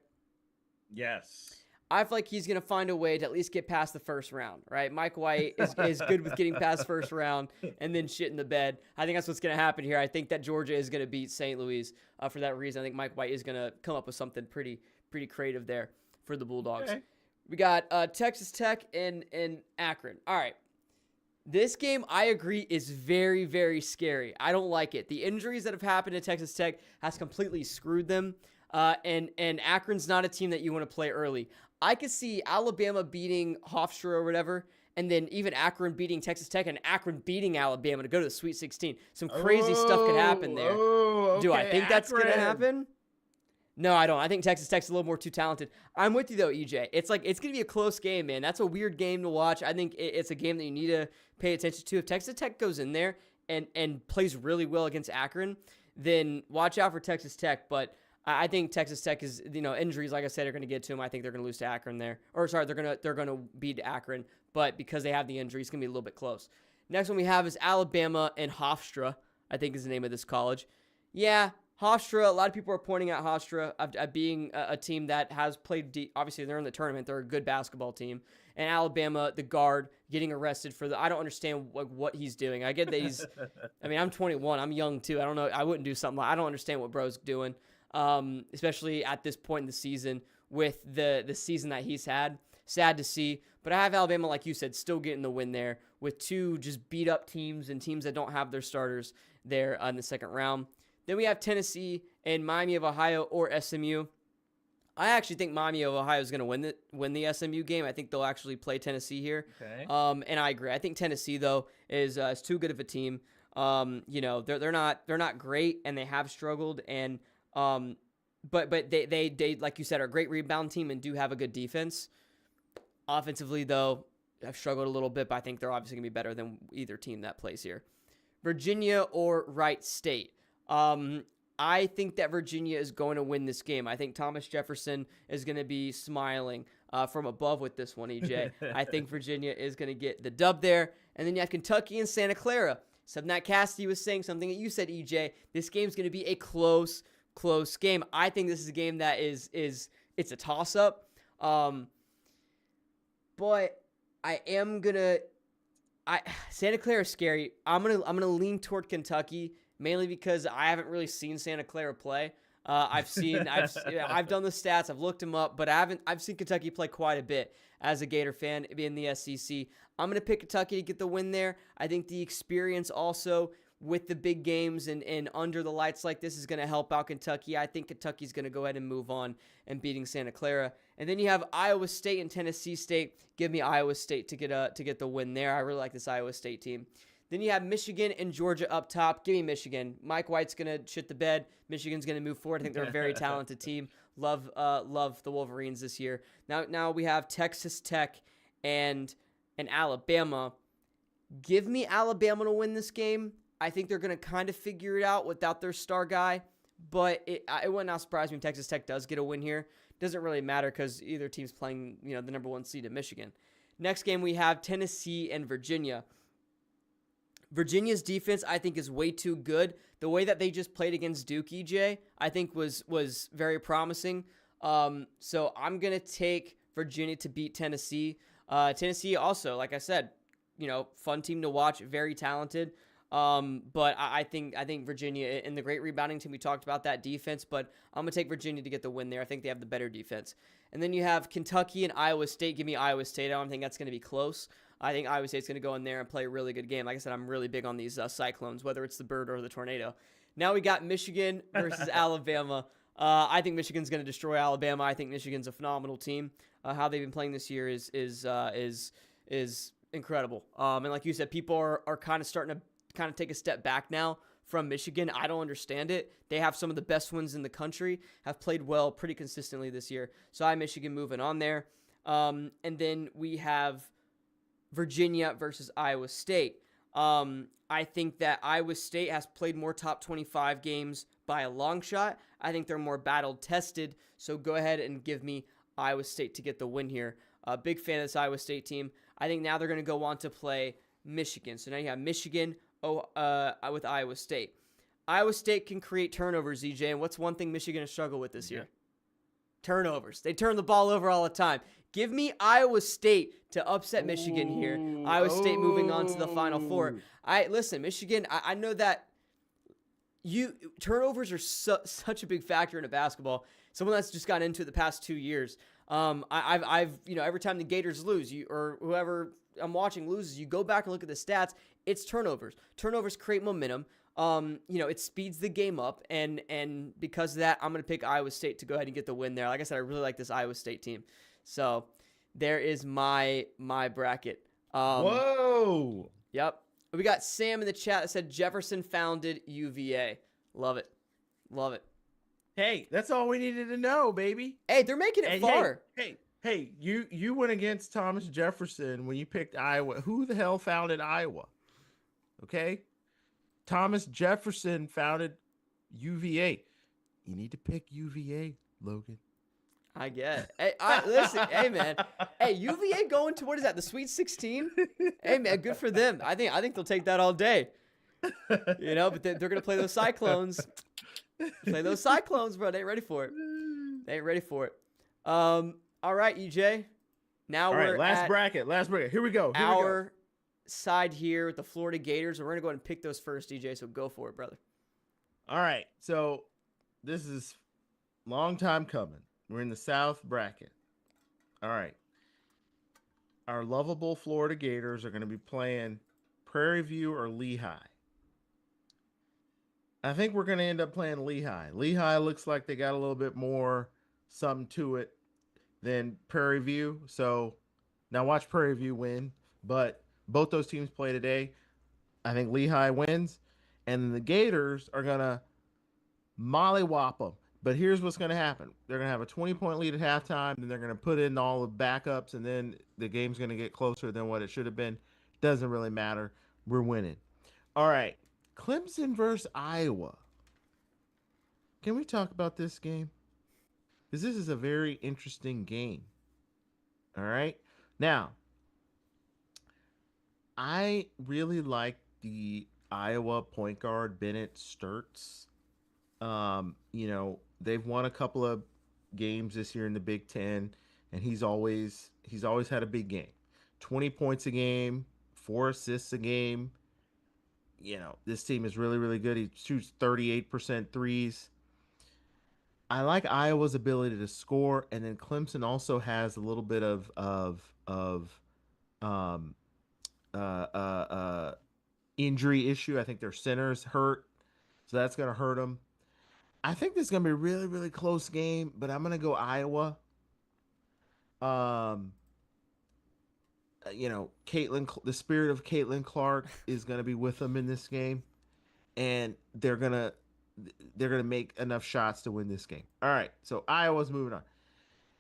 Yes. I feel like he's going to find a way to at least get past the first round, right? Mike White is good with getting past the first round and then shit in the bed. I think that's what's going to happen here. I think that Georgia is going to beat St. Louis for that reason. I think Mike White is going to come up with something pretty creative there for the Bulldogs. Okay. We got Texas Tech and Akron. All right. This game, I agree, is very, very scary. I don't like it. The injuries that have happened to Texas Tech has completely screwed them. And Akron's not a team that you want to play early. I could see Alabama beating Hofstra or whatever, and then even Akron beating Texas Tech and Akron beating Alabama to go to the Sweet 16. Some crazy stuff could happen there. Okay. Do I think that's going to happen? No, I don't. I think Texas Tech's a little more too talented. I'm with you, though, EJ. It's going to be a close game, man. That's a weird game to watch. I think it's a game that you need to pay attention to. If Texas Tech goes in there and plays really well against Akron, then watch out for Texas Tech. But I think Texas Tech is, injuries, like I said, are going to get to them. I think they're going to lose to Akron there. Or, sorry, they're going to beat Akron. But because they have the injuries, it's going to be a little bit close. Next one we have is Alabama and Hofstra, I think is the name of this college. Yeah, Hofstra, a lot of people are pointing at Hofstra of being a team that has played deep. Obviously, they're in the tournament. They're a good basketball team. And Alabama, the guard, getting arrested for I don't understand what he's doing. I get that he's – I mean, I'm 21. I'm young, too. I don't know. I wouldn't do something I don't understand what bro's doing. Especially at this point in the season with the season that he's had. Sad to see. But I have Alabama, like you said, still getting the win there with two just beat-up teams and teams that don't have their starters there in the second round. Then we have Tennessee and Miami of Ohio or SMU. I actually think Miami of Ohio is going to win the SMU game. I think they'll actually play Tennessee here. Okay. And I agree. I think Tennessee, though, is too good of a team. They're not great, and they have struggled and but they like you said are a great rebound team and do have a good defense. Offensively though, have struggled a little bit, but I think they're obviously going to be better than either team that plays here. Virginia or Wright State. I think that Virginia is going to win this game. I think Thomas Jefferson is going to be smiling from above with this one, EJ. I think Virginia is going to get the dub there. And then you have Kentucky and Santa Clara. Something that Cassidy was saying, something that you said, EJ. This game's going to be a close game. I think this is a game that it's a toss-up. But I am going to... Santa Clara is scary. I'm gonna lean toward Kentucky, mainly because I haven't really seen Santa Clara play. I've done the stats, I've looked them up, but I've seen Kentucky play quite a bit as a Gator fan in the SEC. I'm gonna pick Kentucky to get the win there. I think the experience also with the big games and under the lights like this is going to help out Kentucky. I think Kentucky's going to go ahead and move on and beating Santa Clara. And then you have Iowa State and Tennessee State. Give me Iowa State to get the win there. I really like this Iowa State team. Then you have Michigan and Georgia up top. Give me Michigan. Mike White's going to shit the bed. Michigan's going to move forward. I think they're a very talented team. Love the Wolverines this year. Now we have Texas Tech and Alabama. Give me Alabama to win this game. I think they're going to kind of figure it out without their star guy, but it would not surprise me if Texas Tech does get a win here. Doesn't really matter because either team's playing, the number 1 seed in Michigan. Next game we have Tennessee and Virginia. Virginia's defense, I think, is way too good. The way that they just played against Duke, EJ, I think was very promising. So I'm going to take Virginia to beat Tennessee. Tennessee also, like I said, fun team to watch, very talented. But I think Virginia and the great rebounding team, we talked about that defense, but I'm going to take Virginia to get the win there. I think they have the better defense. And then you have Kentucky and Iowa State. Give me Iowa State. I don't think that's going to be close. I think Iowa State's going to go in there and play a really good game. Like I said, I'm really big on these Cyclones, whether it's the Bird or the Tornado. Now we got Michigan versus Alabama. I think Michigan's going to destroy Alabama. I think Michigan's a phenomenal team. How they've been playing this year is incredible. And like you said, people are kind of starting to take a step back now from Michigan. I don't understand it. They have some of the best ones in the country, have played well pretty consistently this year. So I have Michigan moving on there. And then we have Virginia versus Iowa State. I think that Iowa State has played more top 25 games by a long shot. I think they're more battle-tested. So go ahead and give me Iowa State to get the win here. Big fan of this Iowa State team. I think now they're going to go on to play Michigan. So now you have Michigan with Iowa State. Iowa State can create turnovers, EJ, and what's one thing Michigan has struggled with this year? Turnovers. They turn the ball over all the time. Give me Iowa State to upset Michigan here. Iowa State moving on to the Final Four. Listen, Michigan, I know that turnovers are such a big factor in a basketball. Someone that's just gotten into it the past 2 years. I've every time the Gators lose, or whoever I'm watching loses, you go back and look at the stats. It's turnovers. Turnovers create momentum. It speeds the game up, and because of that, I'm going to pick Iowa State to go ahead and get the win there. Like I said, I really like this Iowa State team. So there is my bracket. Whoa. Yep. We got Sam in the chat that said Jefferson founded UVA. Love it. Love it. Hey, that's all we needed to know, baby. Hey, they're making it far. Hey, you went against Thomas Jefferson when you picked Iowa. Who the hell founded Iowa? Okay? Thomas Jefferson founded UVA. You need to pick UVA, Logan. I get it. Hey, listen, hey man. Hey, UVA going to, what is that, the Sweet 16? Hey man, good for them. I think they'll take that all day. But they're gonna play those Cyclones. Play those Cyclones, bro. They ain't ready for it. All right, EJ. Now we're last bracket. Here we go. Our side here with the Florida Gators. We're gonna go ahead and pick those first, EJ. So go for it, brother. All right. So this is long time coming. We're in the South bracket. All right. Our lovable Florida Gators are going to be playing Prairie View or Lehigh. I think we're going to end up playing Lehigh. Lehigh looks like they got a little bit more something to it than Prairie View. So now watch Prairie View win. But both those teams play today. I think Lehigh wins. And the Gators are going to mollywop them. But here's what's going to happen. They're going to have a 20-point lead at halftime, then they're going to put in all the backups, and then the game's going to get closer than what it should have been. Doesn't really matter. We're winning. All right. Clemson versus Iowa. Can we talk about this game? Because this is a very interesting game. All right. Now, I really like the Iowa point guard Bennett Sturts. They've won a couple of games this year in the Big Ten, and he's always had a big game. 20 points a game, 4 assists a game. This team is really, really good. He shoots 38% threes. I like Iowa's ability to score, and then Clemson also has a little bit of um uh uh uh injury issue. I think their center's hurt, so that's gonna hurt them. I think this is gonna be a really, really close game, but I'm gonna go Iowa. Um, the spirit of Caitlin Clark is gonna be with them in this game, and they're gonna make enough shots to win this game. All right, so Iowa's moving on.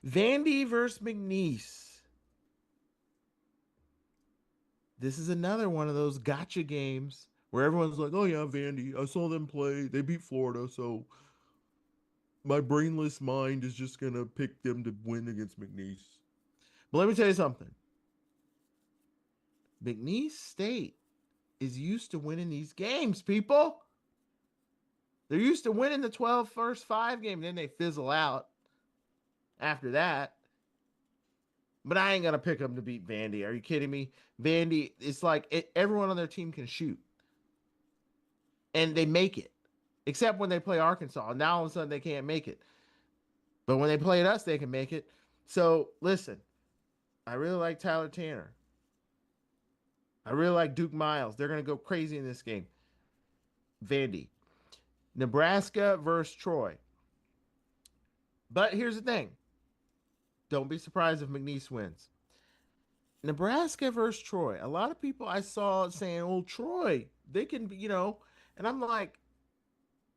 Vandy versus McNeese. This is another one of those gotcha games where everyone's like, "Oh yeah, Vandy. I saw them play. They beat Florida, so my brainless mind is just gonna pick them to win against McNeese." But let me tell you something. McNeese State is used to winning these games, people. They're used to winning the 12 first 5 game, then they fizzle out after that. But I ain't gonna pick them to beat Vandy. Are you kidding me? Vandy, it's like everyone on their team can shoot, and they make it, except when they play Arkansas. Now all of a sudden they can't make it, but when they played us, they can make it. So listen, I really like Tyler Tanner. I really like Duke Miles. They're gonna go crazy in this game. Vandy. Nebraska versus Troy. But here's the thing. Don't be surprised if McNeese wins. Nebraska versus Troy. A lot of people I saw saying, "Oh, Troy, they can be," and I'm like,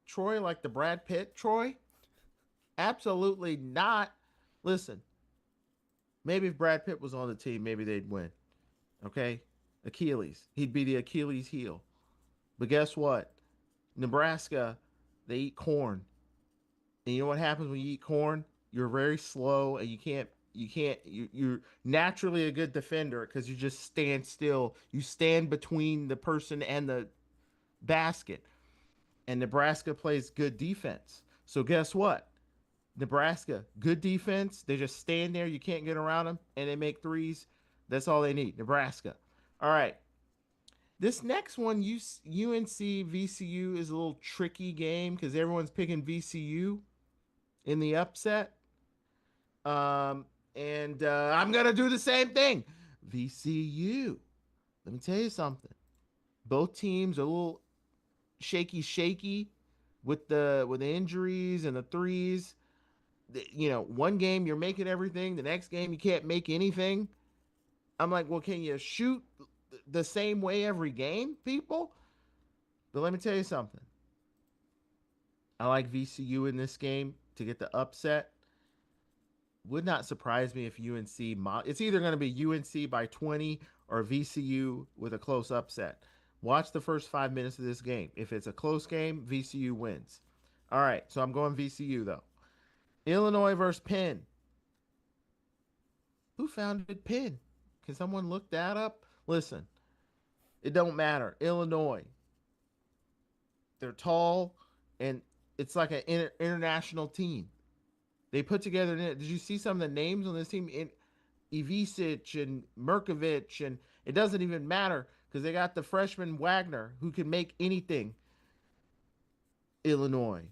Troy, like the Brad Pitt Troy? Absolutely not. Listen, maybe if Brad Pitt was on the team, maybe they'd win. Okay? Achilles. He'd be the Achilles heel. But guess what? Nebraska, they eat corn. And you know what happens when you eat corn? You're very slow, and you're naturally a good defender because you just stand still. You stand between the person and the basket. And Nebraska plays good defense. So guess what? Nebraska, good defense. They just stand there. You can't get around them, and they make threes. That's all they need. Nebraska. All right. This next one, UNC VCU, is a little tricky game because everyone's picking VCU in the upset. And I'm gonna do the same thing. VCU. Let me tell you something. Both teams are a little shaky with the injuries and the threes. One game you're making everything, the next game you can't make anything. I'm like, well, can you shoot the same way every game, people? But let me tell you something. I like VCU in this game to get the upset. Would not surprise me if UNC, it's either going to be UNC by 20 or VCU with a close upset. Watch the first 5 minutes of this game. If it's a close game, VCU wins. All right, so I'm going VCU though. Illinois versus Penn. Who founded Penn? Can someone look that up? Listen, it don't matter. Illinois. They're tall, and it's like an international team. They put together. Did you see some of the names on this team? Ivisic and Merkovich, and it doesn't even matter because they got the freshman Wagner who can make anything. Illinois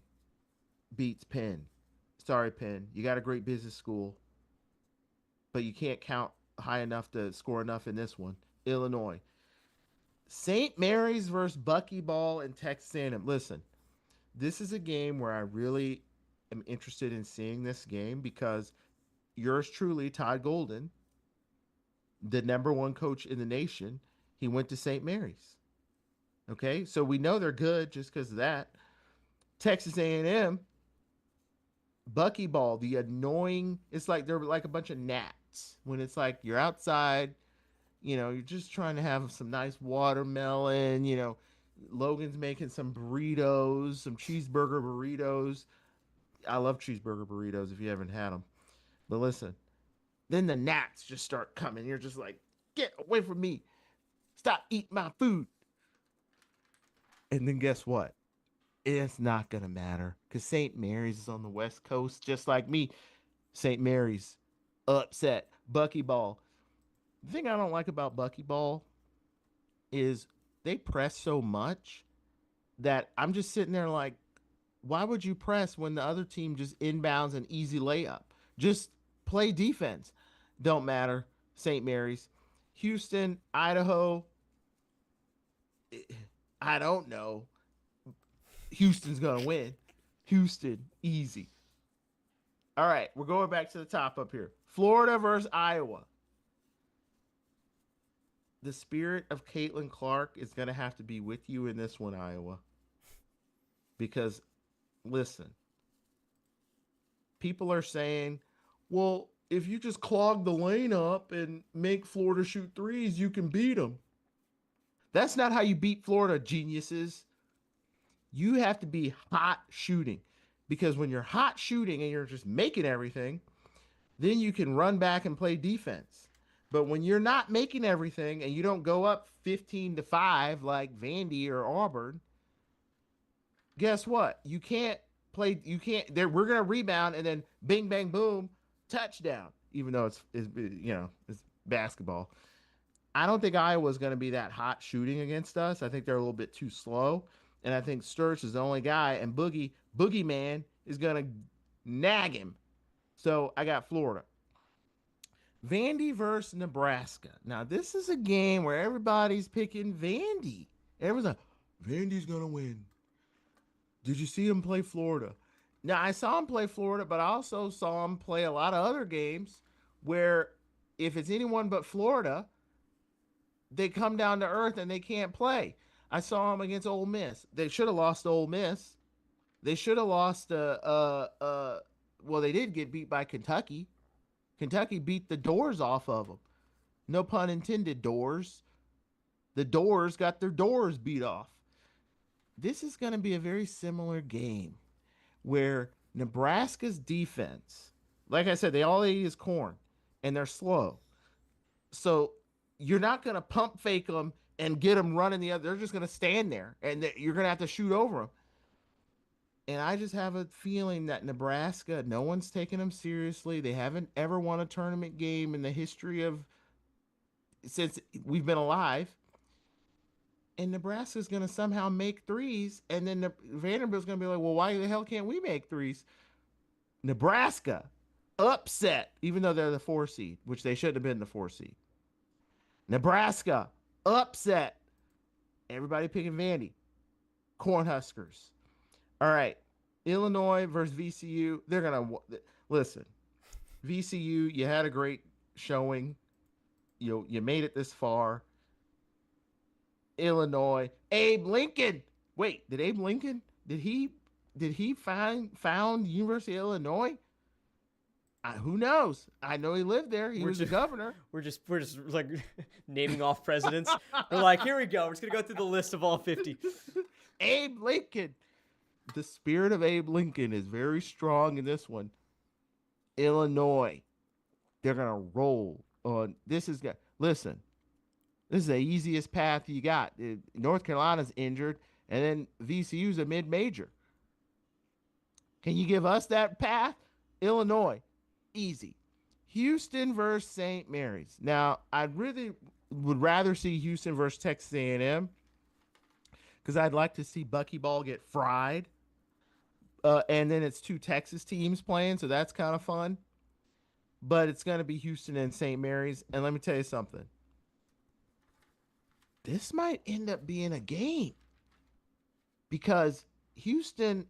beats Penn. Sorry, Penn. You got a great business school, but you can't count high enough to score enough in this one. Illinois. St. Mary's versus Buckyball and Texas A&M. Listen, this is a game where I really am interested in seeing this game because yours truly, Todd Golden, the number one coach in the nation, he went to St. Mary's. Okay, so we know they're good just because of that. Texas A&M, Buckyball, the annoying, it's like they're like a bunch of gnats when it's like you're outside, you're just trying to have some nice watermelon, Logan's making some burritos, some cheeseburger burritos. I love cheeseburger burritos if you haven't had them. But listen, then the gnats just start coming. You're just like, get away from me. Stop eating my food. And then guess what? It's not going to matter because St. Mary's is on the West Coast, just like me. St. Mary's upset. Buckyball. The thing I don't like about Buckyball is they press so much that I'm just sitting there like, why would you press when the other team just inbounds an easy layup? Just play defense. Don't matter. St. Mary's. Houston, Idaho. I don't know. Houston's going to win. Houston, easy. All right, we're going back to the top up here. Florida versus Iowa. The spirit of Caitlin Clark is going to have to be with you in this one, Iowa. Because, listen, people are saying, well, if you just clog the lane up and make Florida shoot threes, you can beat them. That's not how you beat Florida, geniuses. You have to be hot shooting. Because when you're hot shooting and you're just making everything, then you can run back and play defense. But when you're not making everything and you don't go up 15-5 like Vandy or Auburn, guess what? You can't play. You can't. We're gonna rebound and then bing bang boom, touchdown. Even though it's basketball. I don't think Iowa's going to be that hot shooting against us. I think they're a little bit too slow. And I think Sturts is the only guy, and Boogeyman is going to nag him. So I got Florida. Vandy versus Nebraska. Now, this is a game where everybody's picking Vandy. Everyone's like, Vandy's going to win. Did you see him play Florida? Now, I saw him play Florida, but I also saw him play a lot of other games where if it's anyone but Florida, they come down to earth and they can't play. I saw him against Ole Miss. They should have lost to Ole Miss. They should have lost well, they did get beat by Kentucky. Kentucky beat the doors off of them. No pun intended, doors. The doors got their doors beat off. This is going to be a very similar game where Nebraska's defense, like I said, they all eat is corn and they're slow. So you're not going to pump fake them and get them running the other. They're just going to stand there and you're going to have to shoot over them. And I just have a feeling that Nebraska, no one's taking them seriously. They haven't ever won a tournament game in the history of since we've been alive. And Nebraska's going to somehow make threes. And then Vanderbilt's going to be like, well, why the hell can't we make threes? Nebraska, upset, even though they're the 4 seed, which they shouldn't have been the 4 seed. Nebraska, upset. Everybody picking Vandy. Cornhuskers. All right. Illinois versus VCU. They're going to listen. VCU, you had a great showing. You made it this far. Illinois. Abe Lincoln. Wait, did Abe Lincoln? Did he found University of Illinois? Who knows? I know he lived there. He was the governor. We're just like naming off presidents. We're like, here we go. We're just gonna go through the list of all 50. Abe Lincoln. The spirit of Abe Lincoln is very strong in this one. Illinois. They're gonna roll on. Listen. This is the easiest path you got. North Carolina's injured, and then VCU's a mid-major. Can you give us that path? Illinois. Easy. Houston versus St. Mary's. Now, I really would rather see Houston versus Texas A&M because I'd like to see Buckyball get fried. And then it's 2 Texas teams playing, so that's kind of fun. But it's going to be Houston and St. Mary's. And let me tell you something. This might end up being a game because Houston,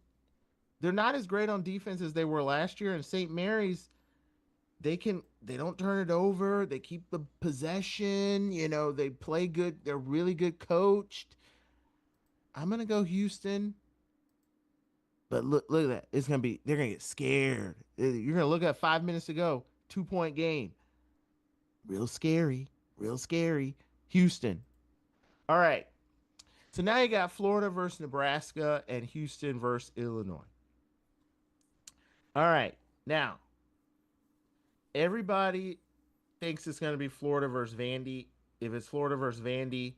they're not as great on defense as they were last year, and St. Mary's, they don't turn it over. They keep the possession. They play good. They're really good coached. I'm going to go Houston, But look at that. They're gonna get scared. You're gonna look at 5 minutes ago, 2-point game. Real scary. Real scary. Houston. All right. So now you got Florida versus Nebraska and Houston versus Illinois. All right. Now, everybody thinks it's going to be Florida versus Vandy. If it's Florida versus Vandy,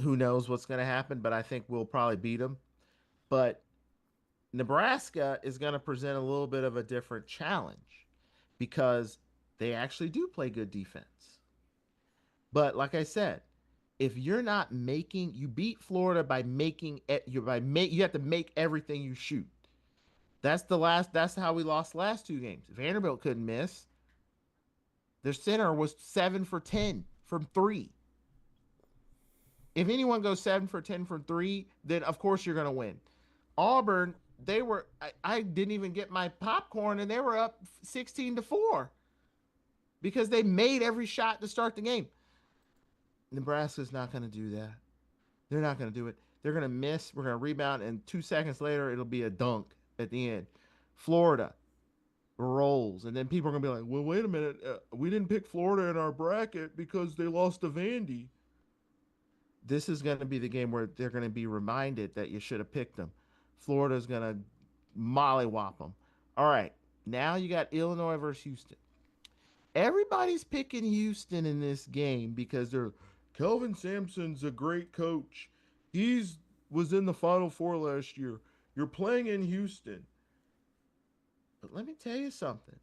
who knows what's going to happen, but I think we'll probably beat them. But Nebraska is going to present a little bit of a different challenge because they actually do play good defense. But like I said, if you're not making, you beat Florida by making it, you have to make everything you shoot. That's how we lost the last 2 games. Vanderbilt couldn't miss. Their center was 7 for 10 from 3. If anyone goes 7 for 10 from 3, then of course you're going to win. Auburn, I didn't even get my popcorn and they were up 16-4 because they made every shot to start the game. Nebraska's not going to do that. They're not going to do it. They're going to miss. We're going to rebound, and 2 seconds later, it'll be a dunk at the end. Florida rolls, and then people are going to be like, well, wait a minute. We didn't pick Florida in our bracket because they lost to Vandy. This is going to be the game where they're going to be reminded that you should have picked them. Florida's going to mollywop them. All right, now you got Illinois versus Houston. Everybody's picking Houston in this game because Kelvin Sampson's a great coach. Was in the Final Four last year. You're playing in Houston. But let me tell you something.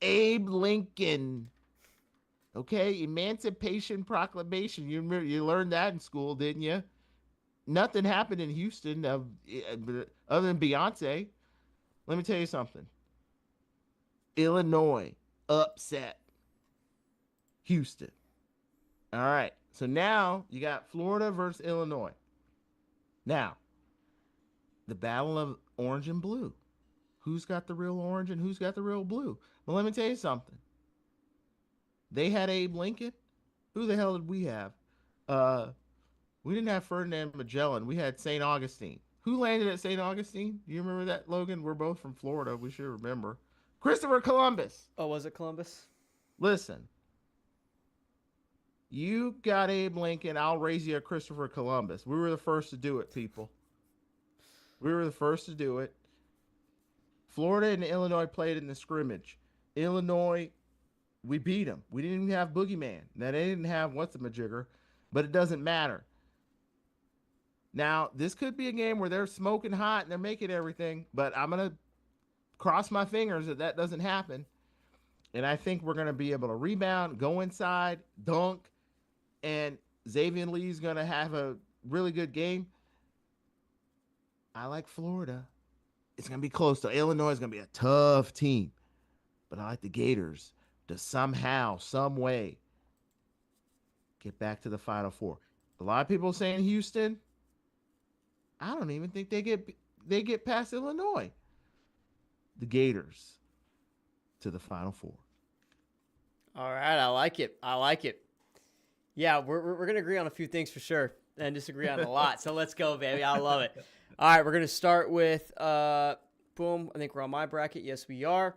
Abe Lincoln. Okay, Emancipation Proclamation. You learned that in school, didn't you? Nothing happened in Houston other than Beyonce. Let me tell you something. Illinois upset Houston. All right. So now you got Florida versus Illinois. Now, the battle of orange and blue. Who's got the real orange and who's got the real blue? Well, let me tell you something. They had Abe Lincoln. Who the hell did we have? We didn't have Ferdinand Magellan. We had St. Augustine. Who landed at St. Augustine? Do you remember that, Logan? We're both from Florida. We should remember. Christopher Columbus. Oh, was it Columbus? Listen. You got Abe Lincoln. I'll raise you a Christopher Columbus. We were the first to do it, people. We were the first to do it. Florida and Illinois played in the scrimmage. Illinois, we beat them. We didn't even have Boogeyman. Now, they didn't have what's-a-majigger, but it doesn't matter. Now, this could be a game where they're smoking hot and they're making everything, but I'm going to cross my fingers that doesn't happen. And I think we're going to be able to rebound, go inside, dunk, and Xavier Lee's going to have a really good game. I like Florida. It's going to be close. So Illinois is going to be a tough team. But I like the Gators to somehow, some way, get back to the Final Four. A lot of people saying Houston. I don't even think they get past Illinois. The Gators to the Final Four. All right, I like it. Yeah, we're going to agree on a few things for sure and disagree on a lot. So let's go, baby. I love it. All right, we're going to start with, boom, I think we're on my bracket. Yes, we are,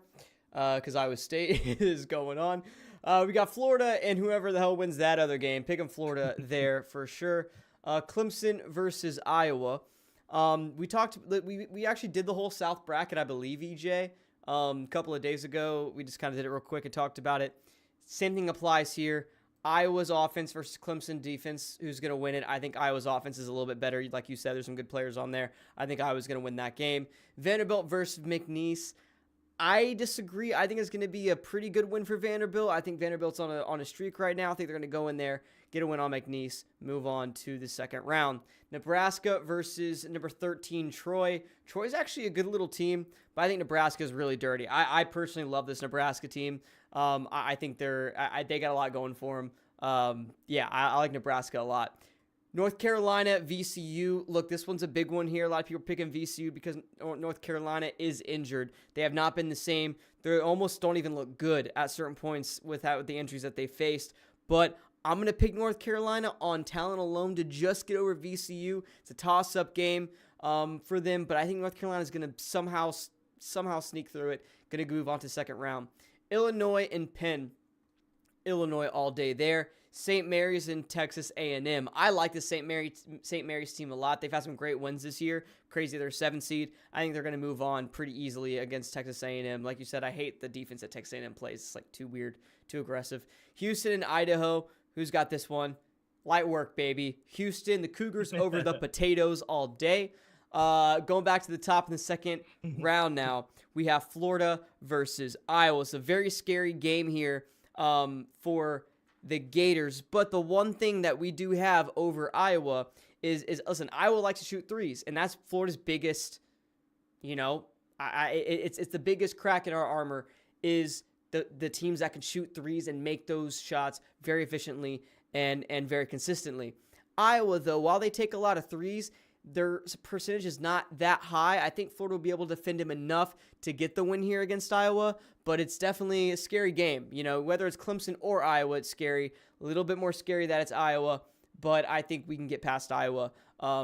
because Iowa State is going on. We got Florida and whoever the hell wins that other game. Picking Florida there for sure. Clemson versus Iowa. We actually did the whole South bracket, I believe, EJ, a couple of days ago. We just kind of did it real quick and talked about it. Same thing applies here. Iowa's offense versus Clemson defense. Who's going to win it? I think Iowa's offense is a little bit better. Like you said, there's some good players on there. I think Iowa's going to win that game. Vanderbilt versus McNeese. I disagree. I think it's going to be a pretty good win for Vanderbilt. I think Vanderbilt's on a streak right now. I think they're going to go in there, get a win on McNeese, move on to the second round. Nebraska versus number 13, Troy. Troy's actually a good little team, but I think Nebraska is really dirty. I personally love this Nebraska team. I think they got a lot going for them. I like Nebraska a lot. North Carolina, VCU. Look, this one's a big one here. A lot of people are picking VCU because North Carolina is injured. They have not been the same. They almost don't even look good at certain points with the injuries that they faced. But I'm going to pick North Carolina on talent alone to just get over VCU. It's a toss-up game for them, but I think North Carolina is going to somehow sneak through it. Going to move on to second round. Illinois and Penn. Illinois all day there. St. Mary's and Texas A&M. I like the St. Mary's team a lot. They've had some great wins this year. Crazy, they're 7th seed. I think they're going to move on pretty easily against Texas A&M. Like you said, I hate the defense that Texas A&M plays. It's like too weird, too aggressive. Houston and Idaho. Who's got this one? Light work, baby. Houston, the Cougars over the Potatoes all day. Going back to the top in the second round now, we have Florida versus Iowa. It's a very scary game here for the Gators, but the one thing that we do have over Iowa is listen, Iowa likes to shoot threes, and that's Florida's biggest, it's the biggest crack in our armor is the teams that can shoot threes and make those shots very efficiently and very consistently. Iowa, though, while they take a lot of threes, their percentage is not that high. I think Florida will be able to defend him enough to get the win here against Iowa, but it's definitely a scary game. Whether it's Clemson or Iowa, it's scary. A little bit more scary that it's Iowa, but I think we can get past Iowa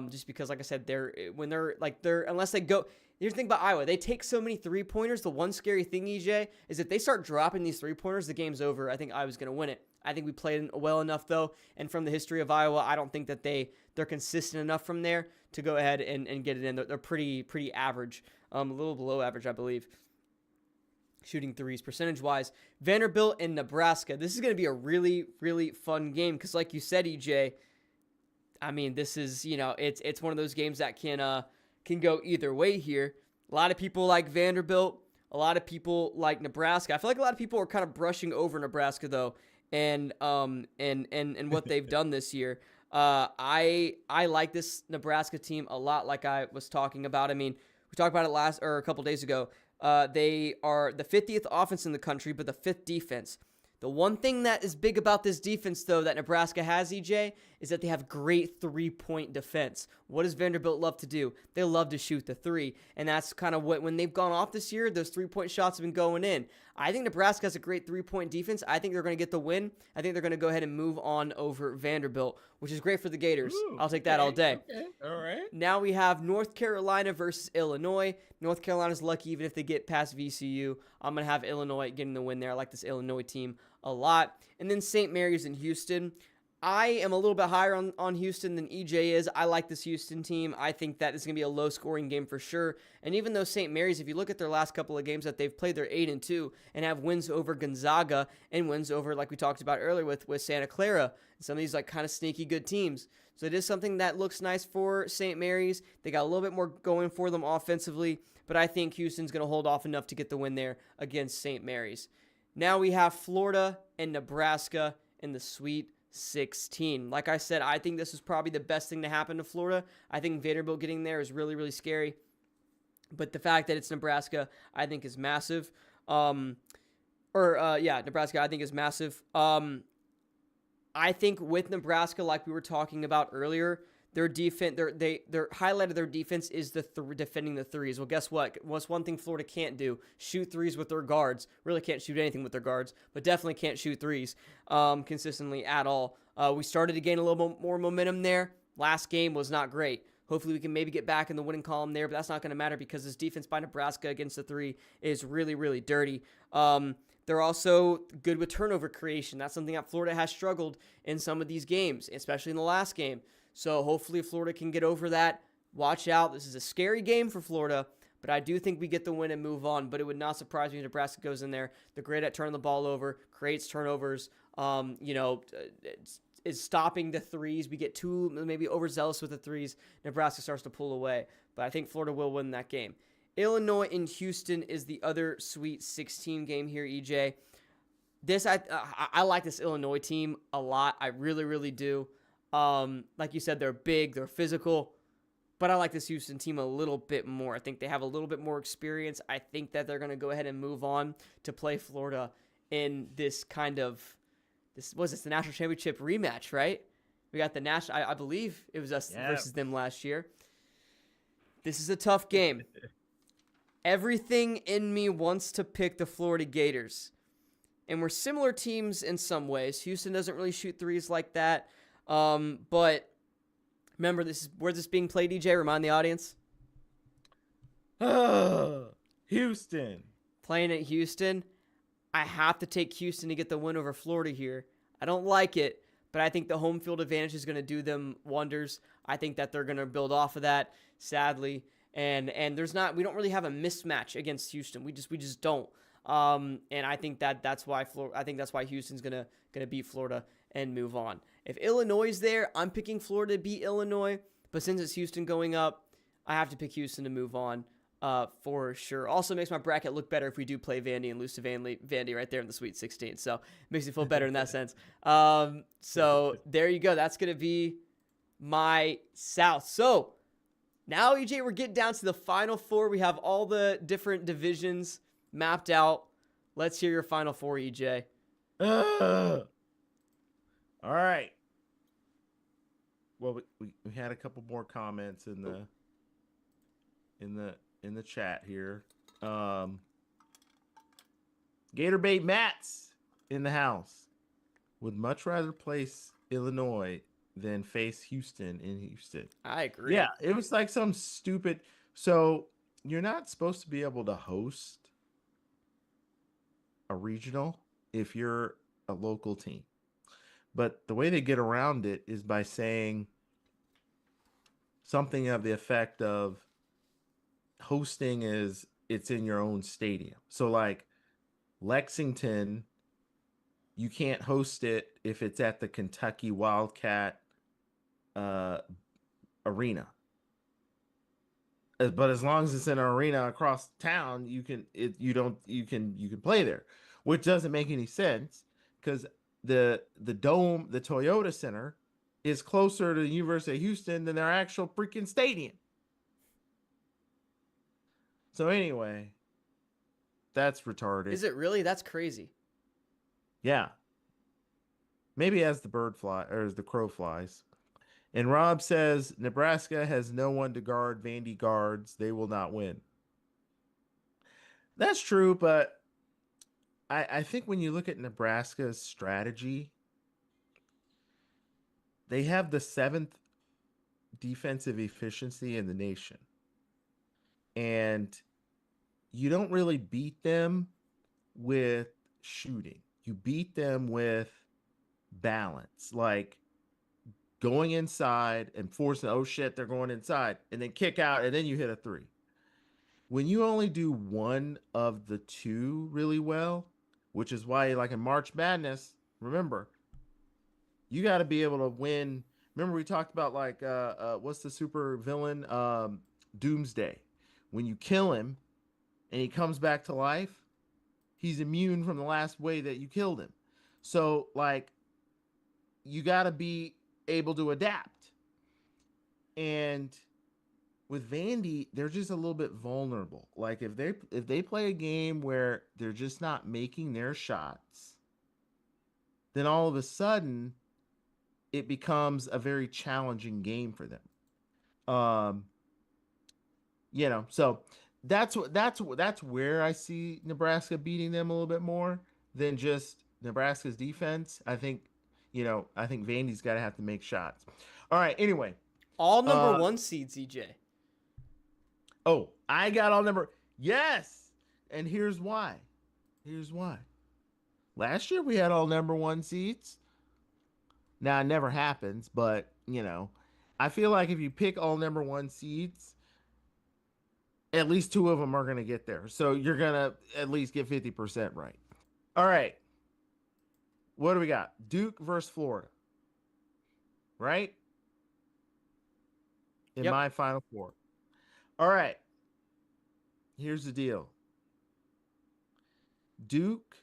just because, like I said, unless they go. Here's the thing about Iowa. They take so many three-pointers. The one scary thing, EJ, is if they start dropping these three-pointers, the game's over. I think Iowa's going to win it. I think we played well enough, though, and from the history of Iowa, I don't think that they're consistent enough from there to go ahead and get it in. They're pretty average, a little below average, I believe, shooting threes percentage-wise. Vanderbilt and Nebraska. This is going to be a really, really fun game because, like you said, EJ, I mean, this is, it's one of those games that can go either way here. A lot of people like Vanderbilt. A lot of people like Nebraska. I feel like a lot of people are kind of brushing over Nebraska, though, and what they've done this year. I like this Nebraska team a lot, like I was talking about. I mean, we talked about it a couple days ago. They are the 50th offense in the country, but the 5th defense. The one thing that is big about this defense, though, that Nebraska has, EJ, is that they have great three-point defense. What does Vanderbilt love to do? They love to shoot the three, and that's kind of when they've gone off this year, those three-point shots have been going in. I think Nebraska has a great three-point defense. I think they're going to get the win. I think they're going to go ahead and move on over Vanderbilt, which is great for the Gators. Ooh, I'll take that all day. Okay, all right. Now we have North Carolina versus Illinois. North Carolina's lucky even if they get past VCU. I'm going to have Illinois getting the win there. I like this Illinois team a lot. And then St. Mary's and Houston. I am a little bit higher on Houston than EJ is. I like this Houston team. I think that it's going to be a low-scoring game for sure. And even though St. Mary's, if you look at their last couple of games that they've played, they're 8-2 and have wins over Gonzaga and wins over, like we talked about earlier, with Santa Clara and some of these like kind of sneaky good teams. So it is something that looks nice for St. Mary's. They got a little bit more going for them offensively, but I think Houston's going to hold off enough to get the win there against St. Mary's. Now we have Florida and Nebraska in the Sweet 16. Like I said, I think this is probably the best thing to happen to Florida. I think Vanderbilt getting there is really, really scary. But the fact that it's Nebraska, I think is massive. Nebraska, I think is massive. I think with Nebraska, like we were talking about earlier, their defense, their highlight of their defense is defending the threes. Well, guess what? What's one thing Florida can't do? Shoot threes with their guards. Really can't shoot anything with their guards, but definitely can't shoot threes consistently at all. We started to gain a little more momentum there. Last game was not great. Hopefully we can maybe get back in the winning column there, but that's not going to matter because this defense by Nebraska against the three is really, really dirty. They're also good with turnover creation. That's something that Florida has struggled in some of these games, especially in the last game. So hopefully Florida can get over that. Watch out. This is a scary game for Florida, but I do think we get the win and move on. But it would not surprise me if Nebraska goes in there. They're great at turning the ball over, creates turnovers, is stopping the threes. We get too maybe overzealous with the threes. Nebraska starts to pull away. But I think Florida will win that game. Illinois and Houston is the other Sweet 16 game here, EJ. I like this Illinois team a lot. I really, really do. Like you said, they're big, they're physical, but I like this Houston team a little bit more. I think they have a little bit more experience. I think that they're going to go ahead and move on to play Florida in this kind of, the national championship rematch, right? We got the national, I believe it was us versus them last year. This is a tough game. Everything in me wants to pick the Florida Gators. and we're similar teams in some ways. Houston doesn't really shoot threes like that. But remember, this is where this is being played, EJ. Remind the audience. Houston. Playing at Houston. I have to take Houston to get the win over Florida here. I don't like it, but I think the home field advantage is going to do them wonders. I think that they're going to build off of that, sadly. And we don't really have a mismatch against Houston. We just don't. And I think that's why Houston's going to beat Florida and move on. If Illinois is there, I'm picking Florida to beat Illinois, but since it's Houston going up, I have to pick Houston to move on. For sure. Also makes my bracket look better if we do play Vandy and lose to Vandy right there in the Sweet 16. So makes me feel better in that sense. So there you go. That's going to be my South. So now, EJ, we're getting down to the Final Four. We have all the different divisions mapped out. Let's hear your Final Four, EJ. All right. Well, we had a couple more comments in the chat here. Gatorbait Mats in the house would much rather place Illinois than face Houston in Houston. I agree. Yeah, it was like some stupid. So you're not supposed to be able to host a regional if you're a local team. But the way they get around it is by saying something of the effect of hosting is it's in your own stadium. So like Lexington, you can't host it if it's at the Kentucky Wildcat arena. But as long as it's in an arena across town, you can play there, which doesn't make any sense because the dome, the Toyota Center, is closer to the University of Houston than their actual freaking stadium. So anyway, that's retarded. Is it really? That's crazy. Yeah. Maybe as the bird fly or as the crow flies. And Rob says Nebraska has no one to guard Vandy guards. They will not win. That's true, but I think when you look at Nebraska's strategy, they have the 7th defensive efficiency in the nation. And you don't really beat them with shooting. You beat them with balance, like going inside and forcing, oh shit, they're going inside, and then kick out, and then you hit a 3. When you only do one of the two really well, which is why, like in March Madness, remember, you got to be able to win. Remember we talked about like what's the super villain, Doomsday. When you kill him and he comes back to life, he's immune from the last way that you killed him. So like you got to be able to adapt. And with Vandy, they're just a little bit vulnerable. Like if they play a game where they're just not making their shots, then all of a sudden it becomes a very challenging game for them. So that's where I see Nebraska beating them a little bit more than just Nebraska's defense. I think Vandy's got to have to make shots. All right. Anyway, all number 1 seeds, EJ. Oh, I got all number. Yes. And here's why. Last year we had all number 1 seeds. Now it never happens, but I feel like if you pick all number 1 seeds, at least 2 of them are going to get there. So you're going to at least get 50% right. All right. What do we got? Duke versus Florida. Right? In my Final Four. All right. Here's the deal. Duke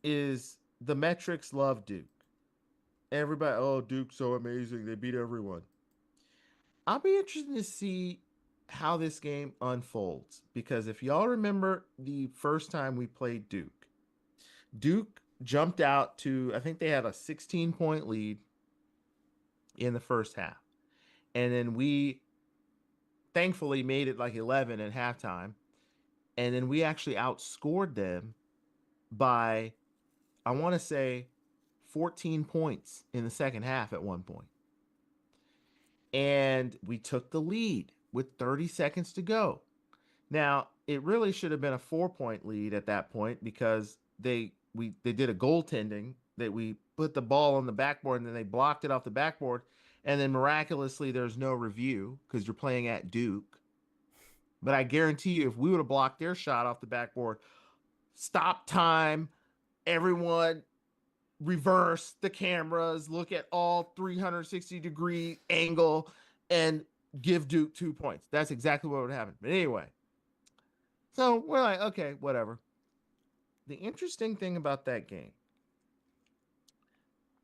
is, the metrics love Duke. Everybody, oh, Duke's so amazing. They beat everyone. I'll be interested to see how this game unfolds, because if y'all remember the first time we played Duke jumped out to, I think they had a 16-point lead in the first half. And then we thankfully made it like 11 at halftime. And then we actually outscored them by, I want to say, 14 points in the second half at one point. And we took the lead with 30 seconds to go. Now, it really should have been a 4-point lead at that point because they did a goaltending that we put the ball on the backboard and then they blocked it off the backboard. And then miraculously, there's no review because you're playing at Duke. But I guarantee you, if we would have blocked their shot off the backboard, stop time, everyone reverse the cameras, look at all 360-degree angle, and give Duke 2 points. That's exactly what would happen. But anyway, so we're like, okay, whatever. The interesting thing about that game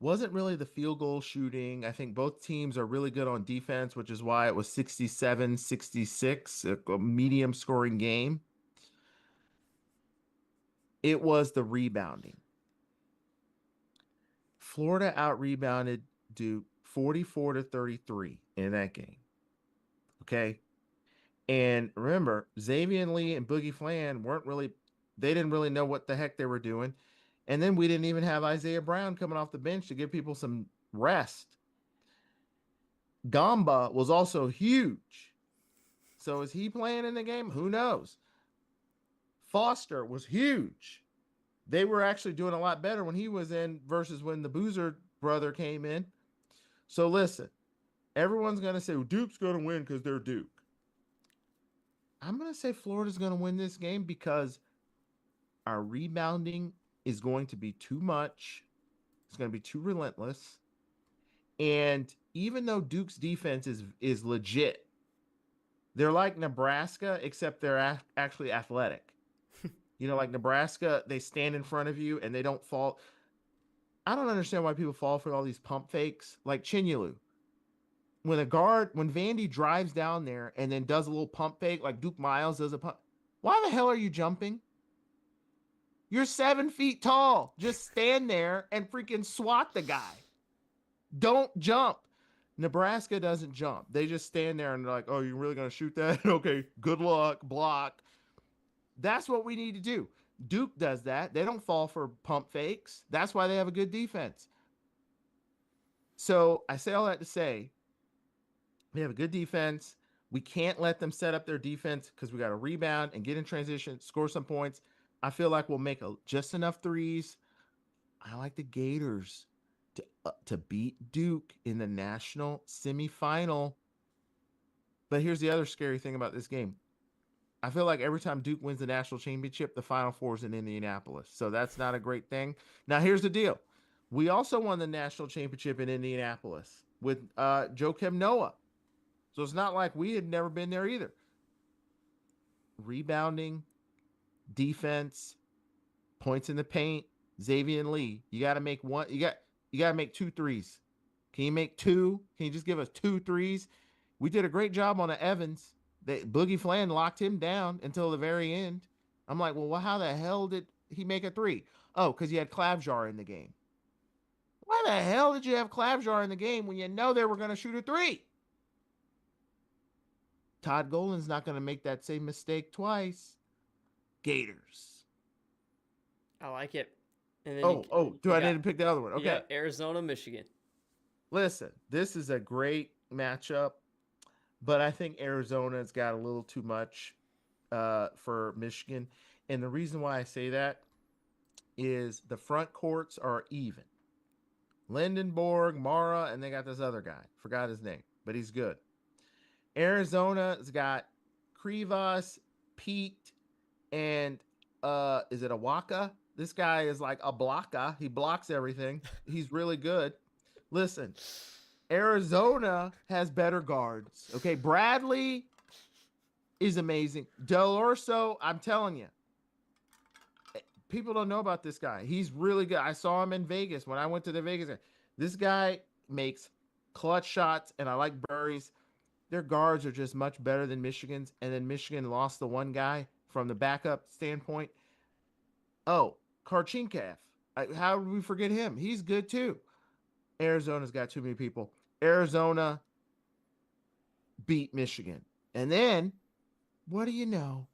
wasn't really the field goal shooting. I think both teams are really good on defense, which is why it was 67-66, a medium scoring game. It was the rebounding. Florida out-rebounded Duke 44-33 in that game. Okay? And remember, Xavier Lee and Boogie Flan they didn't really know what the heck they were doing. And then we didn't even have Isaiah Brown coming off the bench to give people some rest. Gamba was also huge. So is he playing in the game? Who knows? Foster was huge. They were actually doing a lot better when he was in versus when the Boozer brother came in. So listen, everyone's going to say, well, Duke's going to win because they're Duke. I'm going to say Florida's going to win this game because our rebounding is going to be too much. It's going to be too relentless. And even though Duke's defense is legit, they're like Nebraska, except they're actually athletic. Like Nebraska, they stand in front of you and they don't fall. I don't understand why people fall for all these pump fakes. Like Chinyelu. When Vandy drives down there and then does a little pump fake, like Duke Miles does a pump. Why the hell are you jumping? You're 7 feet tall. Just stand there and freaking swat the guy. Don't jump. Nebraska doesn't jump. They just stand there and they're like, oh, you're really going to shoot that? Okay, good luck, block. That's what we need to do. Duke does that. They don't fall for pump fakes. That's why they have a good defense. So I say all that to say, we have a good defense. We can't let them set up their defense because we got to rebound and get in transition, score some points. I feel like we'll make just enough threes. I like the Gators to beat Duke in the national semifinal. But here's the other scary thing about this game. I feel like every time Duke wins the national championship, the Final Four is in Indianapolis. So that's not a great thing. Now, here's the deal. We also won the national championship in Indianapolis with Joakim Noah. So it's not like we had never been there either. Rebounding, defense, points in the paint, Xavier Lee. You got to make one. You got to make 2 threes. Can you make 2? Can you just give us 2 threes? We did a great job on the Evans. Boogie Flan locked him down until the very end. I'm like, well, how the hell did he make a 3? Oh, because you had Klavjar in the game. Why the hell did you have Klavjar in the game when you know they were going to shoot a 3? Todd Golin's not going to make that same mistake twice. Gators. I like it. And then I need to pick the other one? Okay. Yeah, Arizona, Michigan. Listen, this is a great matchup, but I think Arizona's got a little too much for Michigan. And the reason why I say that is the front courts are even. Lindenborg, Mara, and they got this other guy. Forgot his name, but he's good. Arizona's got Krivas, Pete, and is it Awaka? This guy is like a blocker. He blocks everything. He's really good. Listen, Arizona has better guards. Okay, Bradley is amazing. Del Orso, I'm telling you, people don't know about this guy. He's really good. I saw him in Vegas when I went to the Vegas. This guy makes clutch shots, and I like Burries. Their guards are just much better than Michigan's, and then Michigan lost the one guy from the backup standpoint. Oh, Karchinkev. How did we forget him? He's good too. Arizona's got too many people. Arizona beat Michigan. And then, what do you know?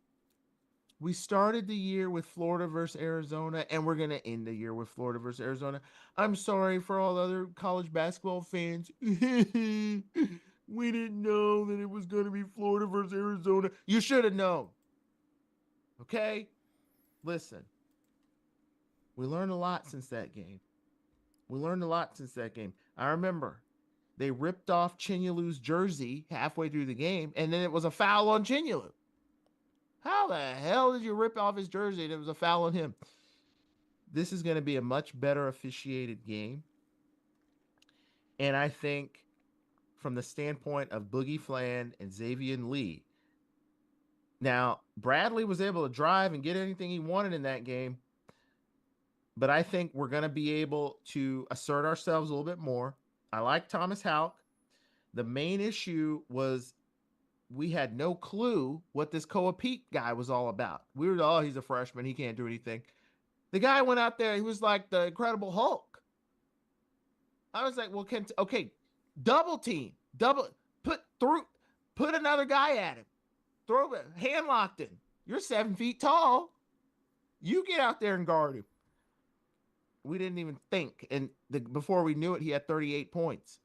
We started the year with Florida versus Arizona, and we're going to end the year with Florida versus Arizona. I'm sorry for all other college basketball fans. We didn't know that it was going to be Florida versus Arizona. You should have known. Okay? Listen. We learned a lot since that game. I remember they ripped off Chinyalu's jersey halfway through the game, and then it was a foul on Chinyalu. How the hell did you rip off his jersey and it was a foul on him? This is going to be a much better officiated game. And I think from the standpoint of Boogie Flan and Xavier Lee, now Bradley was able to drive and get anything he wanted in that game, but I think we're going to be able to assert ourselves a little bit more. I like Thomas Houck. The main issue was we had no clue what this Koa Pete guy was all about. We were, he's a freshman. He can't do anything. The guy went out there. He was like the Incredible Hulk. I was like, well, double team, put another guy at him. Throw it, hand locked him. You're 7 feet tall. You get out there and guard him. We didn't even think. And before we knew it, he had 38 points.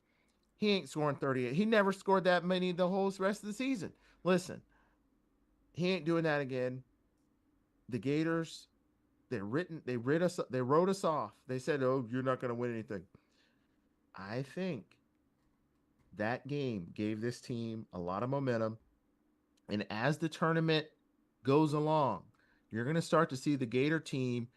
He ain't scoring 38. He never scored that many the whole rest of the season. Listen, he ain't doing that again. The Gators, they wrote us off. They said, "Oh, you're not going to win anything." I think that game gave this team a lot of momentum. And as the tournament goes along, you're going to start to see the Gator team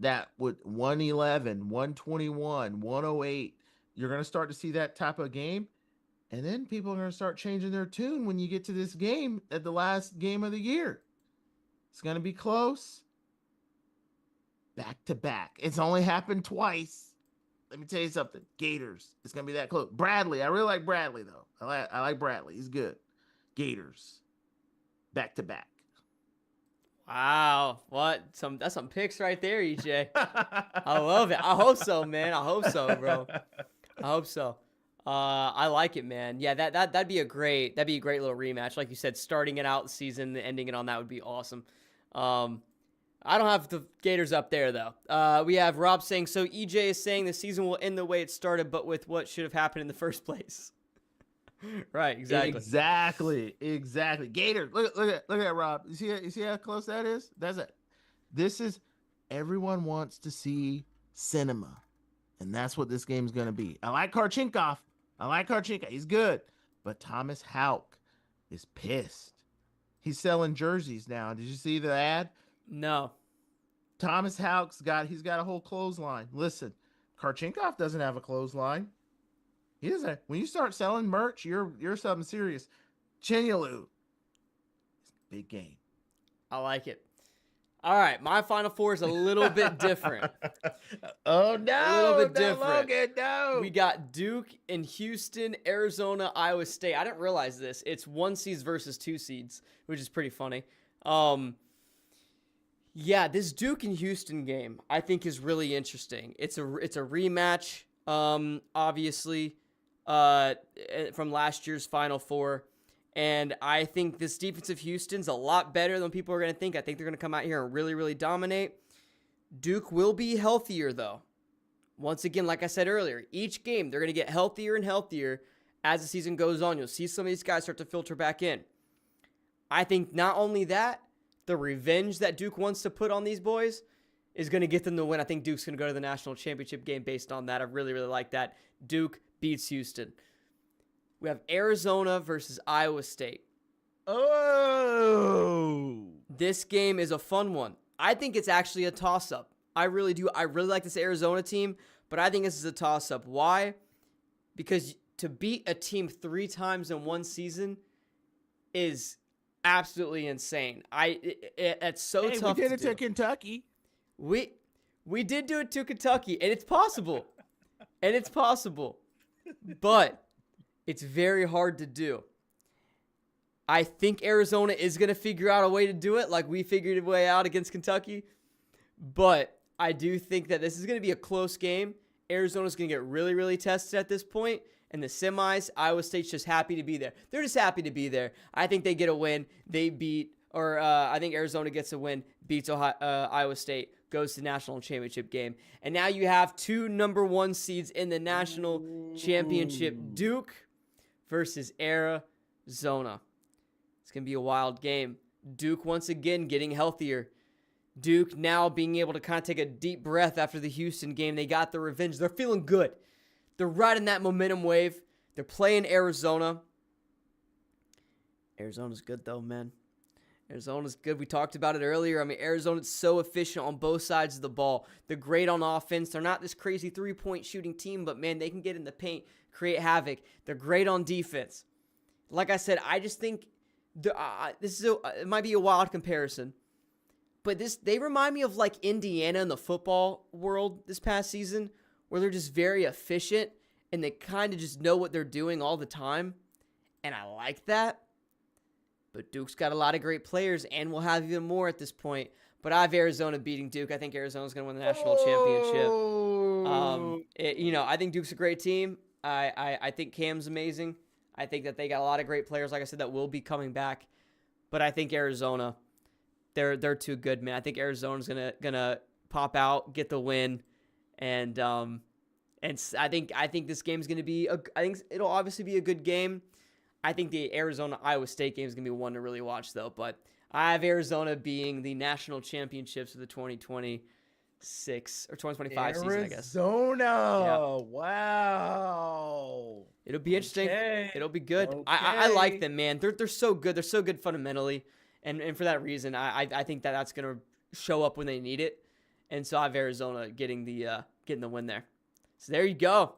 that would 111, 121, 108. You're going to start to see that type of game. And then people are going to start changing their tune when you get to this game at the last game of the year. It's going to be close. Back to back. It's only happened twice. Let me tell you something. Gators. It's going to be that close. Bradley. I really like Bradley, though. I like Bradley. He's good. Gators. Back to back. Wow. That's some picks right there, EJ. I love it. I hope so, man. I hope so, bro. I hope so. I like it, man. Yeah, that'd be a great little rematch. Like you said, starting it out the season, ending it on that would be awesome. I don't have the Gators up there though. We have Rob saying, so EJ is saying the season will end the way it started, but with what should have happened in the first place. Right, exactly. Gators. Look at Rob. You see how close that is? That's it. This is everyone wants to see cinema. And that's what this game's going to be. I like Karchinkov. He's good. But Thomas Houck is pissed. He's selling jerseys now. Did you see the ad? No. Thomas Houck's got a whole clothesline. Listen, Karchinkov doesn't have a clothesline. He doesn't. When you start selling merch, you're something serious. Chinyalu. Big game. I like it. All right, my Final Four is a little bit different. Oh, no. A little bit different. Logan, no. We got Duke and Houston, Arizona, Iowa State. I didn't realize this. It's 1 seeds versus 2 seeds, which is pretty funny. Yeah, this Duke and Houston game I think is really interesting. It's a rematch, obviously, from last year's Final Four. And I think this defense of Houston's a lot better than people are going to think. I think they're going to come out here and really, really dominate. Duke will be healthier, though. Once again, like I said earlier, each game they're going to get healthier and healthier as the season goes on. You'll see some of these guys start to filter back in. I think not only that, the revenge that Duke wants to put on these boys is going to get them the win. I think Duke's going to go to the national championship game based on that. I really, really like that. Duke beats Houston. We have Arizona versus Iowa State. Oh! This game is a fun one. I think it's actually a toss-up. I really do. I really like this Arizona team, but I think this is a toss-up. Why? Because to beat a team 3 times in one season is absolutely insane. It's so tough to do. We did it to Kentucky. We did do it to Kentucky, and it's possible. But it's very hard to do. I think Arizona is going to figure out a way to do it like we figured a way out against Kentucky. But I do think that this is going to be a close game. Arizona's going to get really, really tested at this point. And the semis, Iowa State's just happy to be there. They're just happy to be there. I think they get a win. They beat I think Arizona gets a win, beats Iowa State, goes to the national championship game. And now you have 2 number 1 seeds in the national championship, Duke versus Arizona. It's going to be a wild game. Duke once again getting healthier. Duke now being able to kind of take a deep breath after the Houston game. They got the revenge. They're feeling good. They're riding that momentum wave. They're playing Arizona. Arizona's good though, man. Arizona's good. We talked about it earlier. I mean, Arizona's so efficient on both sides of the ball. They're great on offense. They're not this crazy 3-point shooting team, but man, they can get in the paint, create havoc. They're great on defense. Like I said, I just think it might be a wild comparison, but they remind me of like Indiana in the football world this past season, where they're just very efficient and they kind of just know what they're doing all the time, and I like that. But Duke's got a lot of great players, and we'll have even more at this point. But I have Arizona beating Duke. I think Arizona's going to win the national championship. I think Duke's a great team. I think Cam's amazing. I think that they got a lot of great players, like I said, that will be coming back. But I think Arizona, they're too good, man. I think Arizona's gonna pop out, get the win, and I think this game's gonna be. I think it'll obviously be a good game. I think the Arizona-Iowa State game is going to be one to really watch, though. But I have Arizona being the national championships of the 2026 or 2025 season, I guess. Arizona! Yeah. Wow! It'll be interesting. Okay. It'll be good. Okay. I like them, man. They're so good. They're so good fundamentally. And for that reason, I think that's going to show up when they need it. And so I have Arizona getting the win there. So there you go.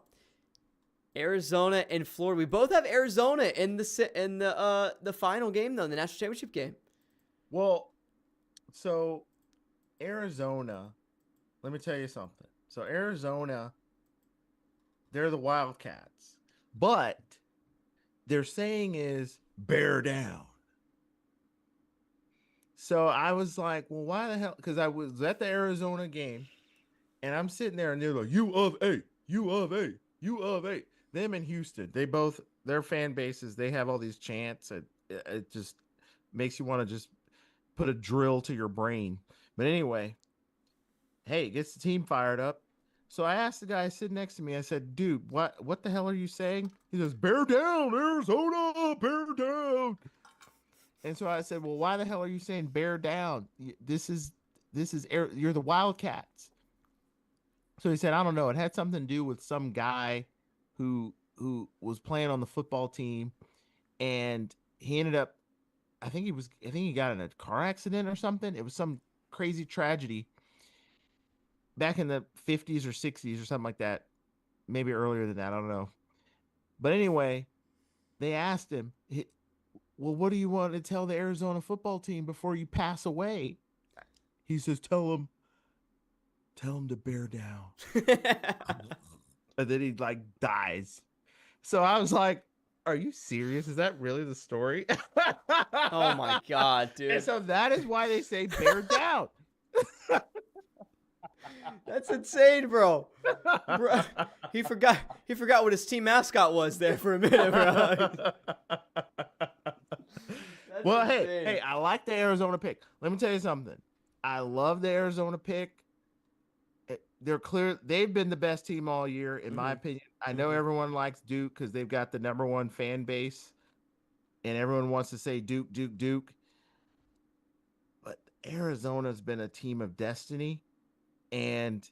Arizona and Florida. We both have Arizona in the final game, though, in the national championship game. Well, so Arizona, let me tell you something. So Arizona, they're the Wildcats, but their saying is bear down. So I was like, well, why the hell? Because I was at the Arizona game, and I'm sitting there, and they're like, U of A. Them in Houston, their fan bases, they have all these chants. It just makes you want to just put a drill to your brain. But anyway, hey, it gets the team fired up. So I asked the guy sitting next to me, I said, dude, what the hell are you saying? He says, bear down, Arizona, bear down. And so I said, well, why the hell are you saying bear down? You're the Wildcats. So he said, I don't know. It had something to do with some guy who was playing on the football team, and he ended up, I think he got in a car accident or something. It was some crazy tragedy back in the 50s or 60s or something like that. Maybe earlier than that. I don't know. But anyway, they asked him, well, what do you want to tell the Arizona football team before you pass away? He says, tell them to bear down. And then he like dies. So I was like, are you serious? Is that really the story? Oh my God, dude. And so that is why they say bear down. That's insane, bro. He forgot what his team mascot was there for a minute, bro. Well, hey, I like the Arizona pick. Let me tell you something. I love the Arizona pick. They're clear. They've been the best team all year, in my opinion. I know everyone likes Duke because they've got the #1 fan base, and everyone wants to say Duke. But Arizona's been a team of destiny, and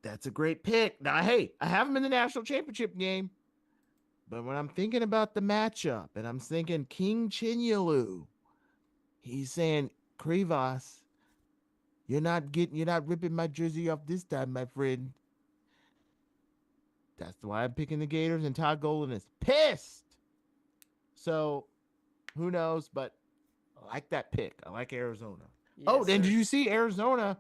that's a great pick. Now, hey, I have them in the national championship game, but when I'm thinking about the matchup, and I'm thinking King Chinyelu, he's saying, Krivas, you're not ripping my jersey off this time, my friend. That's why I'm picking the Gators, and Todd Golden is pissed. So, who knows? But I like that pick. I like Arizona. Yes, then did you see Arizona?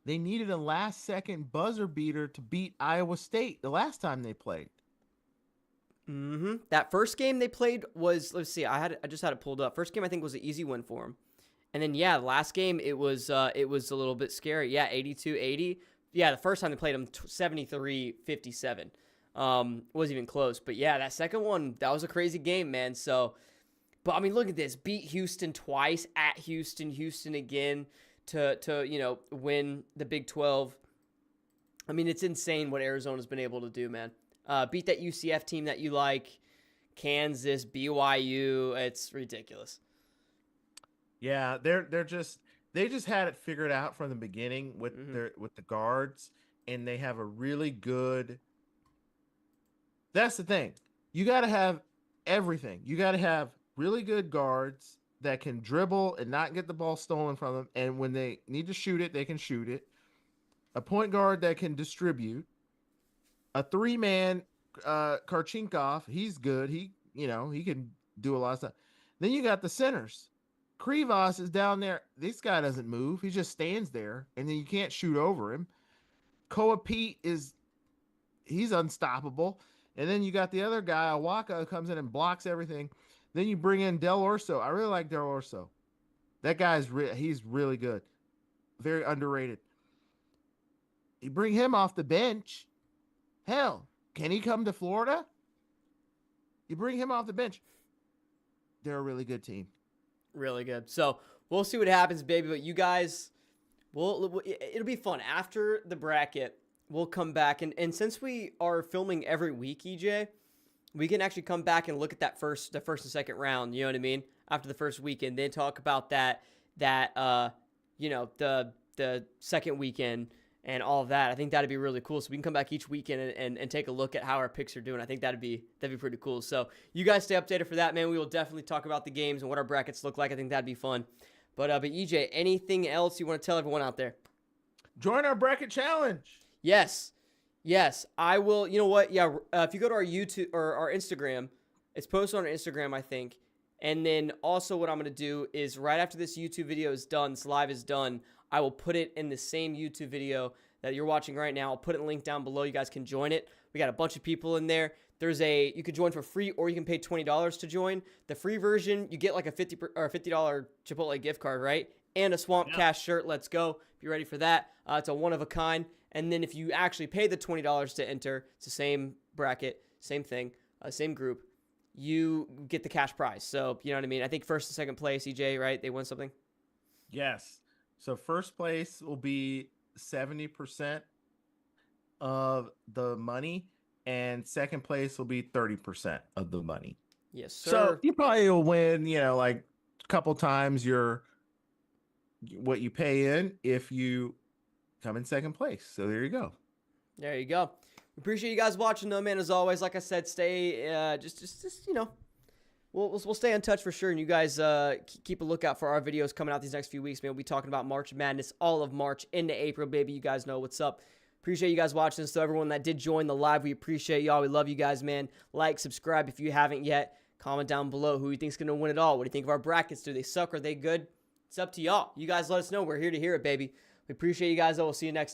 They needed a last-second buzzer beater to beat Iowa State the last time they played. That first game they played was, let's see, I just had it pulled up. First game I think was an easy win for them. And then, the last game, it was a little bit scary. Yeah, 82-80. Yeah, the first time they played them, 73-57. Wasn't even close. But, yeah, that second one, that was a crazy game, man. So, But I mean, look at this: beat Houston twice at Houston, Houston again to win the Big 12. I mean, it's insane what Arizona's been able to do, man. Beat that UCF team that you like, Kansas, BYU. It's ridiculous. Yeah, they just had it figured out from the beginning with the guards, and they have a really good. That's the thing. You got to have everything. You got to have really good guards that can dribble and not get the ball stolen from them, and when they need to shoot it, they can shoot it. A point guard that can distribute. A 3-man Karchinkov, he's good. He can do a lot of stuff. Then you got the centers. Krivas is down there. This guy doesn't move. He just stands there, and then you can't shoot over him. Koa Pete he's unstoppable. And then you got the other guy, Awaka, who comes in and blocks everything. Then you bring in Del Orso. I really like Del Orso. That guy's he's really good. Very underrated. You bring him off the bench. Hell, can he come to Florida? You bring him off the bench. They're a really good team. Really good. So we'll see what happens, baby. But you guys, it'll be fun. After the bracket, we'll come back. And since we are filming every week, EJ, we can actually come back and look at the first and second round. You know what I mean? After the first weekend, then talk about the second weekend and all of that. I think that'd be really cool. So we can come back each weekend and take a look at how our picks are doing. I think that'd be pretty cool. So you guys stay updated for that, man. We will definitely talk about the games and what our brackets look like. I think that'd be fun. But EJ, anything else you want to tell everyone out there? Join our bracket challenge. Yes, I will. You know what? Yeah, if you go to our YouTube or our Instagram, it's posted on our Instagram, I think. And then also what I'm going to do is right after this YouTube video is done, this live is done, I will put it in the same YouTube video that you're watching right now. I'll put a link down below. You guys can join it. We got a bunch of people in there. You can join for free, or you can pay $20 to join. The free version, you get like a $50 Chipotle gift card, right? And a SwampCast shirt. Let's go. Be ready for that. It's a one of a kind. And then if you actually pay the $20 to enter, it's the same bracket, same thing, same group, you get the cash prize. So, you know what I mean? I think first and second place, EJ, right? They won something? Yes. So first place will be 70% of the money, and second place will be 30% of the money. Yes, sir. So you probably will win, like a couple times what you pay in if you come in second place. So there you go. There you go. Appreciate you guys watching though, man. As always, like I said, stay just we'll stay in touch for sure. And you guys keep a lookout for our videos coming out these next few weeks, man. We'll be talking about March Madness, all of March into April, baby. You guys know what's up. Appreciate you guys watching. So everyone that did join the live, we appreciate y'all. We love you guys, man. Like, subscribe if you haven't yet. Comment down below who you think's gonna win it all. What do you think of our brackets? Do they suck? Are they good? It's up to y'all. You guys let us know. We're here to hear it, baby. We appreciate you guys. We'll see you next time.